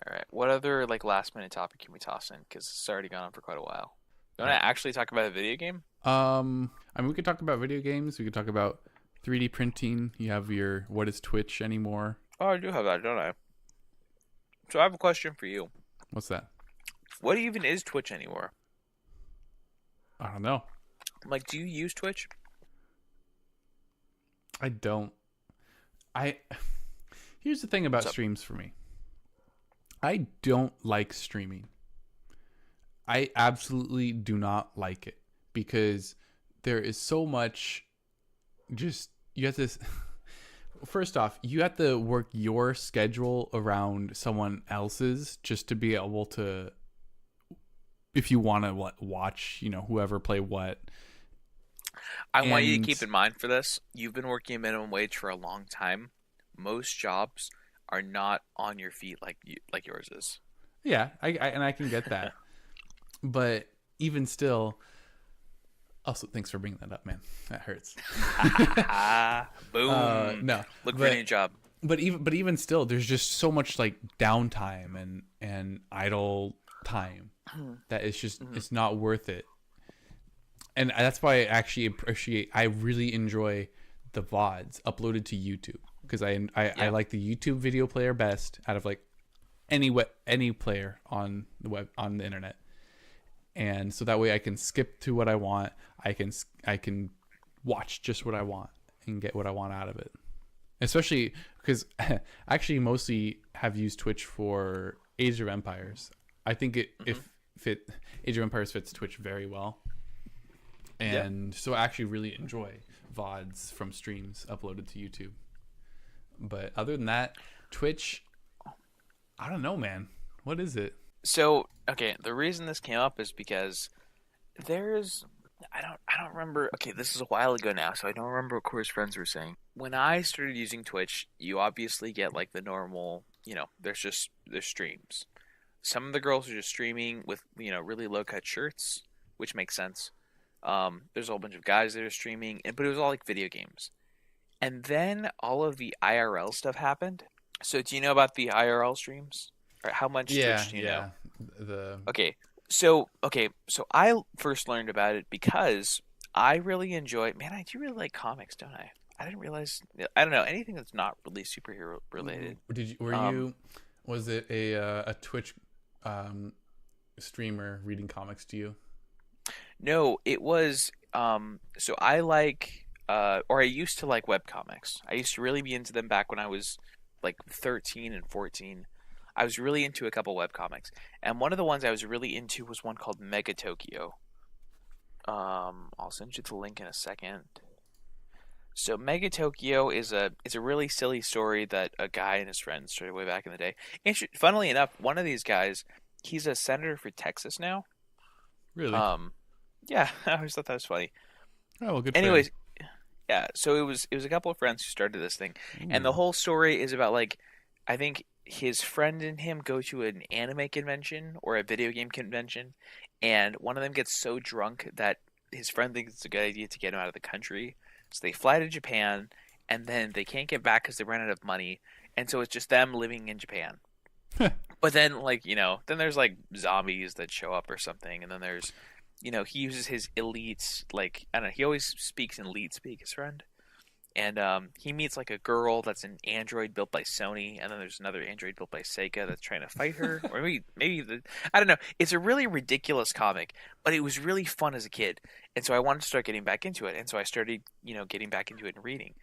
All right. What other last minute topic can we toss in? Because it's already gone on for quite a while. You want to actually talk about a video game? I mean, we could talk about video games. We could talk about 3D printing. You have your what is Twitch anymore? Oh, I do have that, don't I? So I have a question for you. What's that? What even is Twitch anymore? I don't know. Do you use Twitch? I don't. Here's the thing about streams for me. I don't like streaming. I absolutely do not like it because there is so much you have to first off, you have to work your schedule around someone else's just to be able to, if you want to watch, whoever play what. I want you to keep in mind for this, you've been working minimum wage for a long time. Most jobs are not on your feet like yours is. Yeah, I can get that. But even still, also thanks for bringing that up, man. That hurts. Boom. No, look for a new job. But even still, there's just so much downtime and idle time that it's just it's not worth it. And that's why I really enjoy the VODs uploaded to YouTube because I like the YouTube video player best out of any player on the web on the internet. And so that way I can skip to what I want. I can watch just what I want and get what I want out of it. Especially because I actually mostly have used Twitch for Age of Empires. I think Age of Empires fits Twitch very well. And so I actually really enjoy VODs from streams uploaded to YouTube. But other than that, Twitch, I don't know, man. What is it? So, okay, the reason this came up is because I don't remember. Okay, this is a while ago now, so I don't remember what Corey's friends were saying. When I started using Twitch, you obviously get the normal, there's streams. Some of the girls are just streaming with, really low cut shirts, which makes sense. There's a whole bunch of guys that are streaming, but it was all video games. And then all of the IRL stuff happened. So do you know about the IRL streams? Or how much Twitch do you know? the Okay, so I first learned about it because I really enjoy. Man, I do really like comics, don't I? I didn't realize. I don't know anything that's not really superhero related. did you were Um, you was it a Twitch um streamer reading comics to you? no, it was. So I like, or I used to like webcomics. I used to really be into them back when I was like 13 and 14. I was really into a couple webcomics, and one of the ones I was really into was one called Megatokyo. I'll send you the link in a second. So Megatokyo is a really silly story that a guy and his friends started way back in the day. Funnily enough, one of these guys, he's a senator for Texas now. Really? Um, yeah, I always thought that was funny. Oh, well, good for him. Anyways, yeah, so it was a couple of friends who started this thing, and the Ooh. whole story is about like I think his friend and him go to an anime convention or a video game convention, and one of them gets so drunk that his friend thinks it's a good idea to get him out of the country. So they fly to Japan, and then they can't get back because they ran out of money, and so it's just them living in Japan. But then, like, then there's like zombies that show up or something, and then there's, he uses his elite, like, I don't know, he always speaks in lead speak, his friend. And he meets like a girl that's an android built by Sony, and then there's another android built by Sega that's trying to fight her, or I don't know. It's a really ridiculous comic, but it was really fun as a kid, and so I wanted to start getting back into it, and so I started, getting back into it and reading.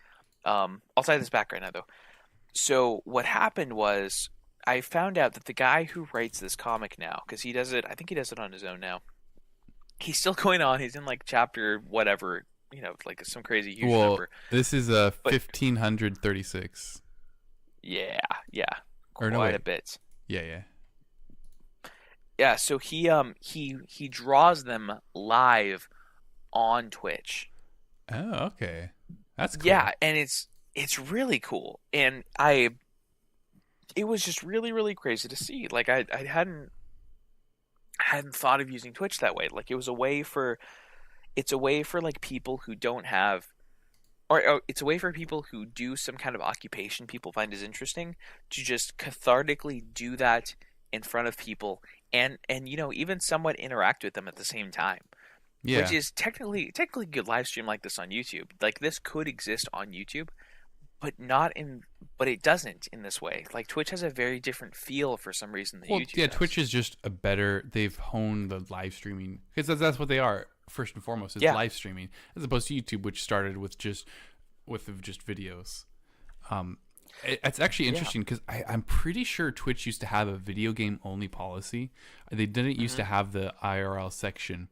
I'll tie this back right now though. So what happened was I found out that the guy who writes this comic now, because he does it, I think he does it on his own now. He's still going on. He's in like chapter whatever, like some crazy huge Well, number. this is a But 1536. yeah, yeah, Or no, quite a wait. bit. Yeah, yeah. Yeah, so he draws them live on Twitch. Oh, okay. That's cool. Yeah, and it's really cool. And it was just really really crazy to see. Like I hadn't thought of using Twitch that way. Like it's a way for like people who don't have or it's a way for people who do some kind of occupation people find is interesting to just cathartically do that in front of people and even somewhat interact with them at the same time, which Yeah. is technically you could live stream like this on YouTube. Like this could exist on YouTube, but it doesn't in this way. Like Twitch has a very different feel for some reason than Well, YouTube yeah, does. Twitch is just a better. They've honed the live streaming because that's what they are first and foremost. Is Yeah. live streaming as opposed to YouTube, which started with just videos. Um, it's actually Yeah. interesting because I'm pretty sure Twitch used to have a video game only policy. They didn't used Hmm. to have the IRL section,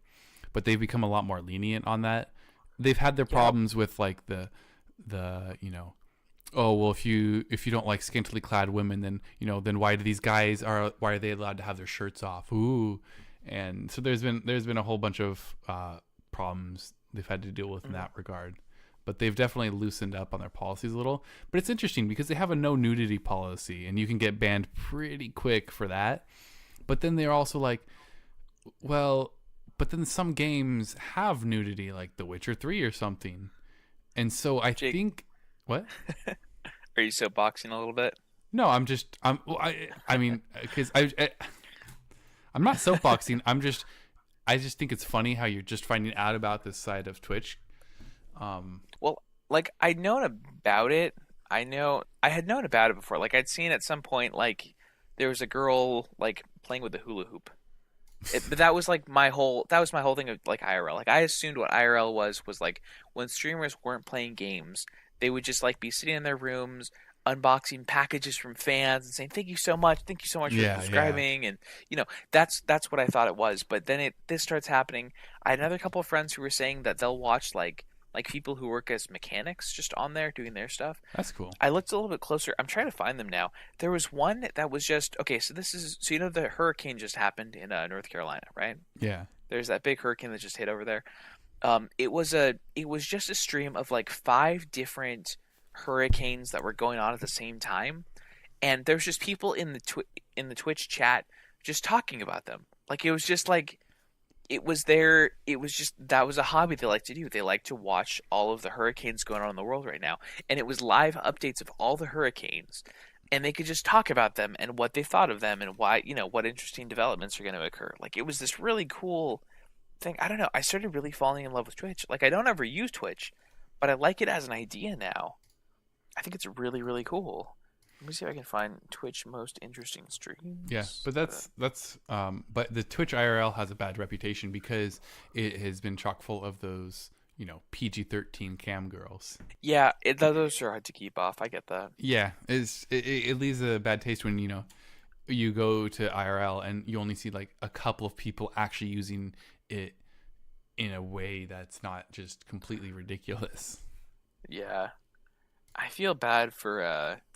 but they've become a lot more lenient on that. They've had their Yeah. problems with like the oh well, if you don't like scantily clad women, then then why are they allowed to have their shirts off? Ooh. And so there's been a whole bunch of problems they've had to deal with in Hmm. that regard, but they've definitely loosened up on their policies a little. But it's interesting because they have a no nudity policy, and you can get banned pretty quick for that. But then they're also like, well, but then some games have nudity, like The Witcher 3 or something. And so I Jake, think what? are you soapboxing a little bit? No, I mean, because I'm not soapboxing. I just think it's funny how you're just finding out about this side of Twitch. Well, like I'd known about it. I had known about it before. Like I'd seen at some point like there was a girl like playing with a hula hoop. But that was my whole thing of like IRL. Like I assumed what IRL was like when streamers weren't playing games, they would just like be sitting in their rooms unboxing packages from fans and saying thank you so much for Yeah, yeah. subscribing, and that's what I thought it was. But then this starts happening. I had another couple of friends who were saying that they'll watch like people who work as mechanics just on there doing their stuff. That's cool. I looked a little bit closer. I'm trying to find them now. There was one that was just okay. So the hurricane just happened in North Carolina, right? Yeah. There's that big hurricane that just hit over there. It was just a stream of like 5 different hurricanes that were going on at the same time, and there's just people in the Twitch chat just talking about them. Like it was just like it was just that was a hobby they like to do. They like to watch all of the hurricanes going on in the world right now, and it was live updates of all the hurricanes. and they could just talk about them and what they thought of them and why, what interesting developments are going to occur. Like, it was this really cool thing. I don't know. I started really falling in love with Twitch. Like, I don't ever use Twitch, but I like it as an idea now. I think it's really, really cool. Let me see if I can find Twitch most interesting streams. Yeah, but but the Twitch IRL has a bad reputation because it has been chock full of those, PG-13 cam girls. Yeah, those are hard to keep off. I get that. Yeah, it leaves a bad taste when, you go to IRL and you only see like a couple of people actually using it in a way that's not just completely ridiculous. Yeah. I feel bad for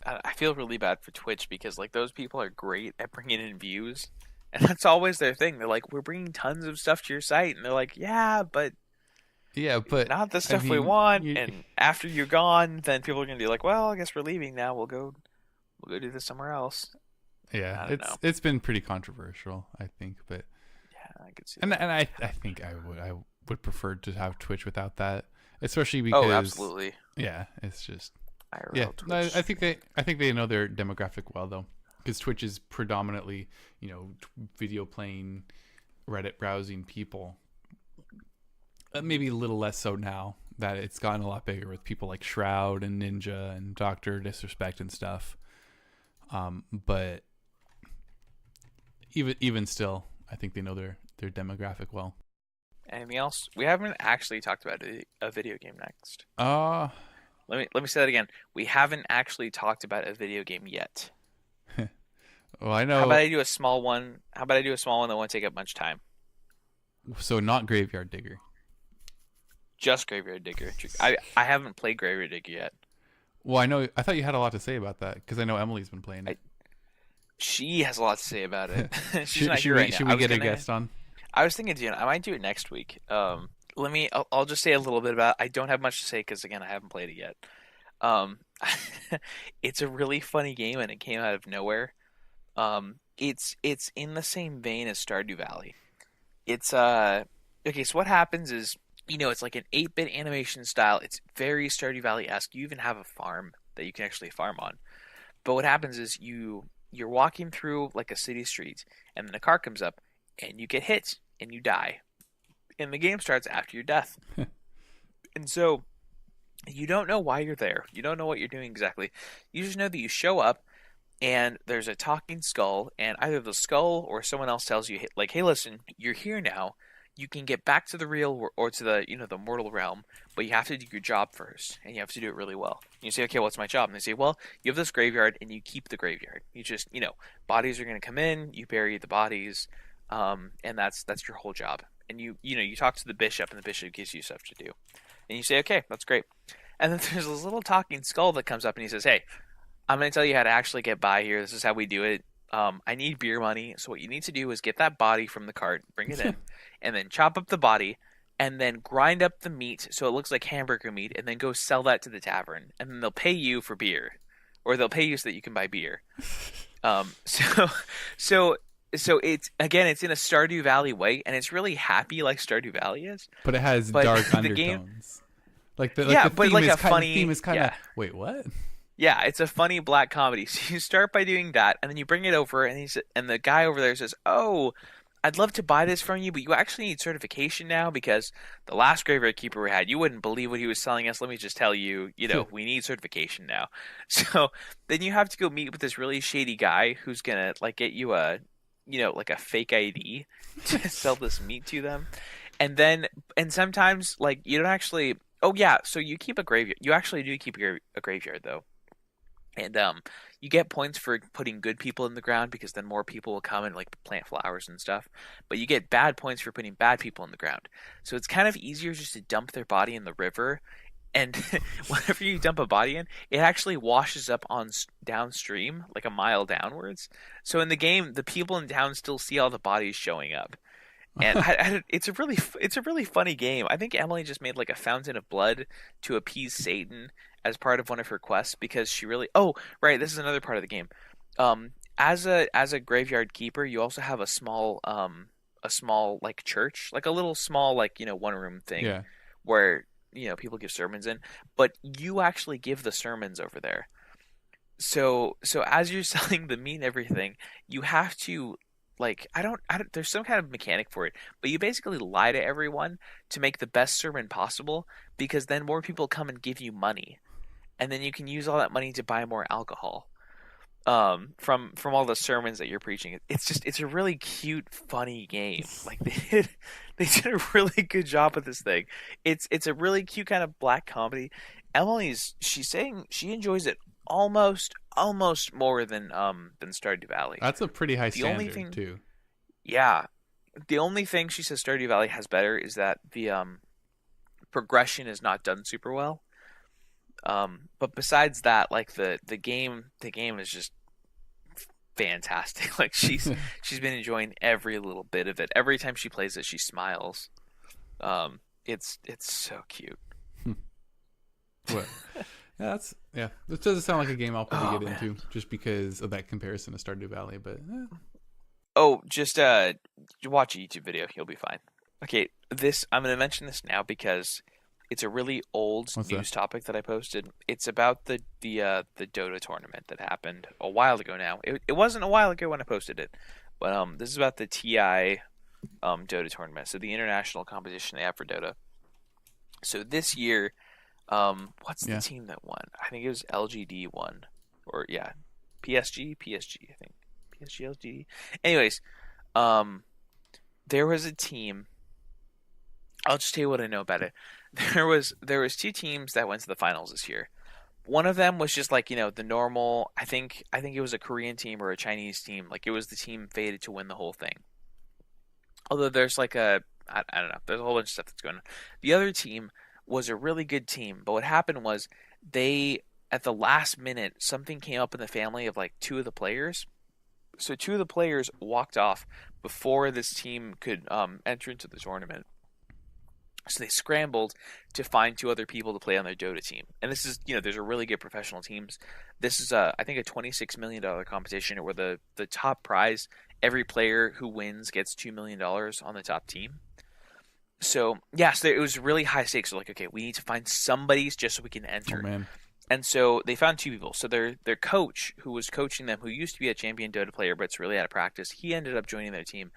I feel really bad for Twitch because like those people are great at bringing in views, and that's always their thing. They're like, we're bringing tons of stuff to your site, and they're like, yeah, but not the stuff we want. And after you're gone, then people are gonna be like, well, I guess we're leaving now. We'll go do this somewhere else. Yeah, it's been pretty controversial, I think, but yeah, I could see. And I think I would prefer to have Twitch without that, especially because absolutely. Yeah, it's just. IRL Yeah, Twitch. I think they know their demographic well though, because Twitch is predominantly video playing, Reddit browsing people. Maybe a little less so now that it's gotten a lot bigger with people like Shroud and Ninja and Doctor Disrespect and stuff. But even still, I think they know their demographic well. Anything else? We haven't actually talked about a video game next. Let me say that again. We haven't actually talked about a video game yet. Well, I know. How about I do a small one? That won't take up much time? So not Graveyard Digger. Just Graveyard Digger. I haven't played Graveyard Digger yet. Well, I know. I thought you had a lot to say about that because I know Emily's been playing it. She has a lot to say about it. She's not should here we, right now. Should we get a guest on? I was thinking, I might do it next week. I'll just say a little bit about it. I don't have much to say because, again, I haven't played it yet. It's a really funny game, and it came out of nowhere. It's in the same vein as Stardew Valley. It's okay. So what happens is, it's like an 8-bit animation style. It's very Stardew Valley-esque. You even have a farm that you can actually farm on. But what happens is you're walking through like a city street, and then a car comes up, and you get hit, and you die. And the game starts after your death. And so you don't know why you're there. You don't know what you're doing exactly. You just know that you show up and there's a talking skull, and either the skull or someone else tells you, like, hey, listen, you're here now. You can get back to the real or to the, the mortal realm, but you have to do your job first, and you have to do it really well. And you say, okay, what's my job? And they say, well, you have this graveyard, and you keep the graveyard. You just, bodies are going to come in, you bury the bodies, and that's your whole job. And you talk to the bishop, and the bishop gives you stuff to do. And you say, okay, that's great. And then there's this little talking skull that comes up, and he says, hey, I'm going to tell you how to actually get by here. This is how we do it. I need beer money. So what you need to do is get that body from the cart, bring it in, and then chop up the body, and then grind up the meat so it looks like hamburger meat, and then go sell that to the tavern. And then they'll pay you for beer. Or they'll pay you so that you can buy beer. So it's in a Stardew Valley way, and it's really happy like Stardew Valley is. But it has dark undertones. Game, the theme is kind of wait, what? Yeah, it's a funny black comedy. So you start by doing that, and then you bring it over, and the guy over there says, "Oh, I'd love to buy this from you, but you actually need certification now because the last graveyard keeper we had, you wouldn't believe what he was selling us. Let me just tell you, we need certification now." So then you have to go meet with this really shady guy who's gonna like get you a like a fake ID to sell this meat to them. And sometimes like you don't actually, so you keep a graveyard. You actually do keep a graveyard though. And you get points for putting good people in the ground because then more people will come and like plant flowers and stuff. But you get bad points for putting bad people in the ground. So it's kind of easier just to dump their body in the river. And whenever you dump a body in, it actually washes up on downstream, like a mile downwards. So in the game, the people in town still see all the bodies showing up. And it's a really funny game. I think Emily just made like a fountain of blood to appease Satan as part of one of her quests because she really. Oh, right. This is another part of the game. As a graveyard keeper, you also have a small like church, like a little small like one room thing where people give sermons in, but you actually give the sermons over there. so as you're selling the meat and everything, you have to like I don't there's some kind of mechanic for it, but you basically lie to everyone to make the best sermon possible because then more people come and give you money, and then you can use all that money to buy more alcohol. From all the sermons that you're preaching. It's a really cute, funny game. Like they did a really good job with this thing. It's a really cute kind of black comedy. She's saying she enjoys it almost more than Stardew Valley. That's a pretty high The only standard thing, too. yeah, the only thing she says Stardew Valley has better is that the progression is not done super well. But besides that, like the game is just fantastic. Like she's been enjoying every little bit of it. Every time she plays it, she smiles. It's so cute. What? Yeah. This doesn't sound like a game I'll probably get Man. into just because of that comparison to Stardew Valley. But Oh, just watch a YouTube video. You'll be fine. Okay, I'm gonna mention this now because it's a really old what's news that? topic that I posted. It's about the Dota tournament that happened a while ago now. It wasn't a while ago when I posted it, but this is about the TI Dota tournament. So the international competition they have for Dota. So this year, what's the Yeah. team that won? I think it was LGD won, or yeah, PSG. I think PSG LGD. Anyways, there was a team. I'll just tell you what I know about it. There was two teams that went to the finals this year. One of them was just like, the normal. I think it was a Korean team or a Chinese team. Like it was the team fated to win the whole thing. Although there's like I don't know. There's a whole bunch of stuff that's going on. The other team was a really good team, but what happened was they at the last minute something came up in the family of like two of the players. So two of the players walked off before this team could enter into the tournament. So they scrambled to find two other people to play on their Dota team. And this is, there's a really good professional teams. This is, I think, a $26 million competition where the top prize, every player who wins gets $2 million on the top team. So, yeah, so it was really high stakes. So like, okay, we need to find somebody just so we can Oh enter. man. And so they found two people. So their coach, who was coaching them, who used to be a champion Dota player, but it's really out of practice, he ended up joining their team.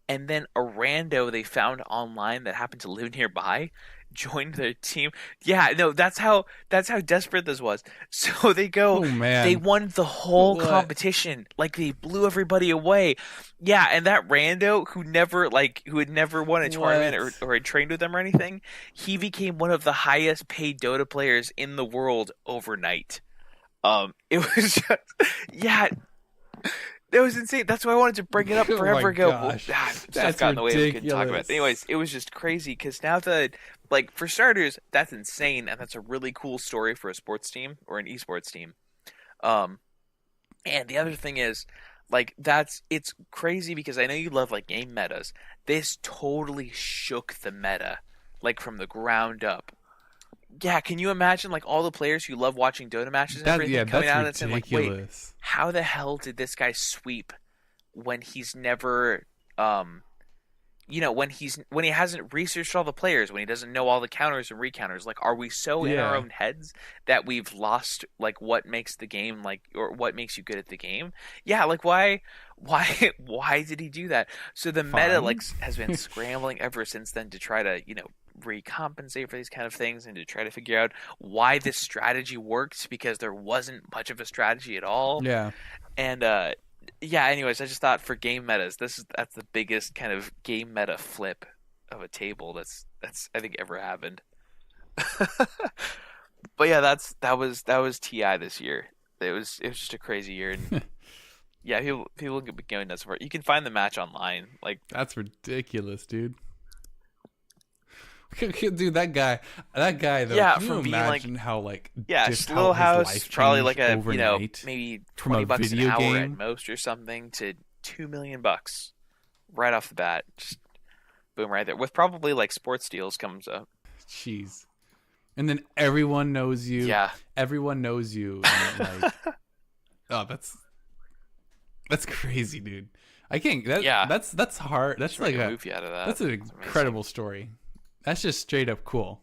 And then a rando they found online that happened to live nearby joined their team. Yeah, no, that's how desperate this was. So they Oh they man. won the whole What? competition. Like they blew everybody away. Yeah, and that rando who had never won a tournament or had trained with them or anything, he became one of the highest paid Dota players in the world overnight. It was just, yeah, it was insane. That's why I wanted to bring it up Oh forever my ago. gosh. Stuff That's got in the way. We couldn't talk about it. ridiculous. Anyways, it was just crazy because now for starters, that's insane and that's a really cool story for a sports team or an esports team. And the other thing is, like, it's crazy because I know you love like game metas. This totally shook the meta, like from the ground up. Yeah, can you imagine like all the players who love watching Dota matches and everything coming out and That's saying like, wait, ridiculous. how the hell did this guy sweep when he's never when he hasn't researched all the players, when he doesn't know all the counters and recounters? Like, are we so in our Yeah. own heads that we've lost like what makes the game like, or what makes you good at the game? Yeah, like why did he do that? So the meta Fine. like has been scrambling ever since then to try to recompensate for these kind of things and to try to figure out why this strategy worked, because there wasn't much of a strategy at all. Yeah. And yeah, anyways, I just thought for game metas, that's the biggest kind of game meta flip of a table that's I think ever happened. But yeah, that was TI this year. It was just a crazy year, and yeah, people could be going nuts for it. You can find the match online. Like, That's ridiculous, dude. Dude, that guy though. yeah, can you from being like, imagine how like yeah, just just how little his house, life probably changed like a overnight maybe from a $20 an video hour game? at most or something to $2 million right off the bat. Just boom, right there. With probably like sports deals comes up. Jeez. And then everyone knows you. Yeah, Everyone knows you. And, like, oh, that's crazy, dude. I can't. Yeah. That's hard. That's make like a a movie out of that. that's an It's amazing. incredible story. That's just straight up cool.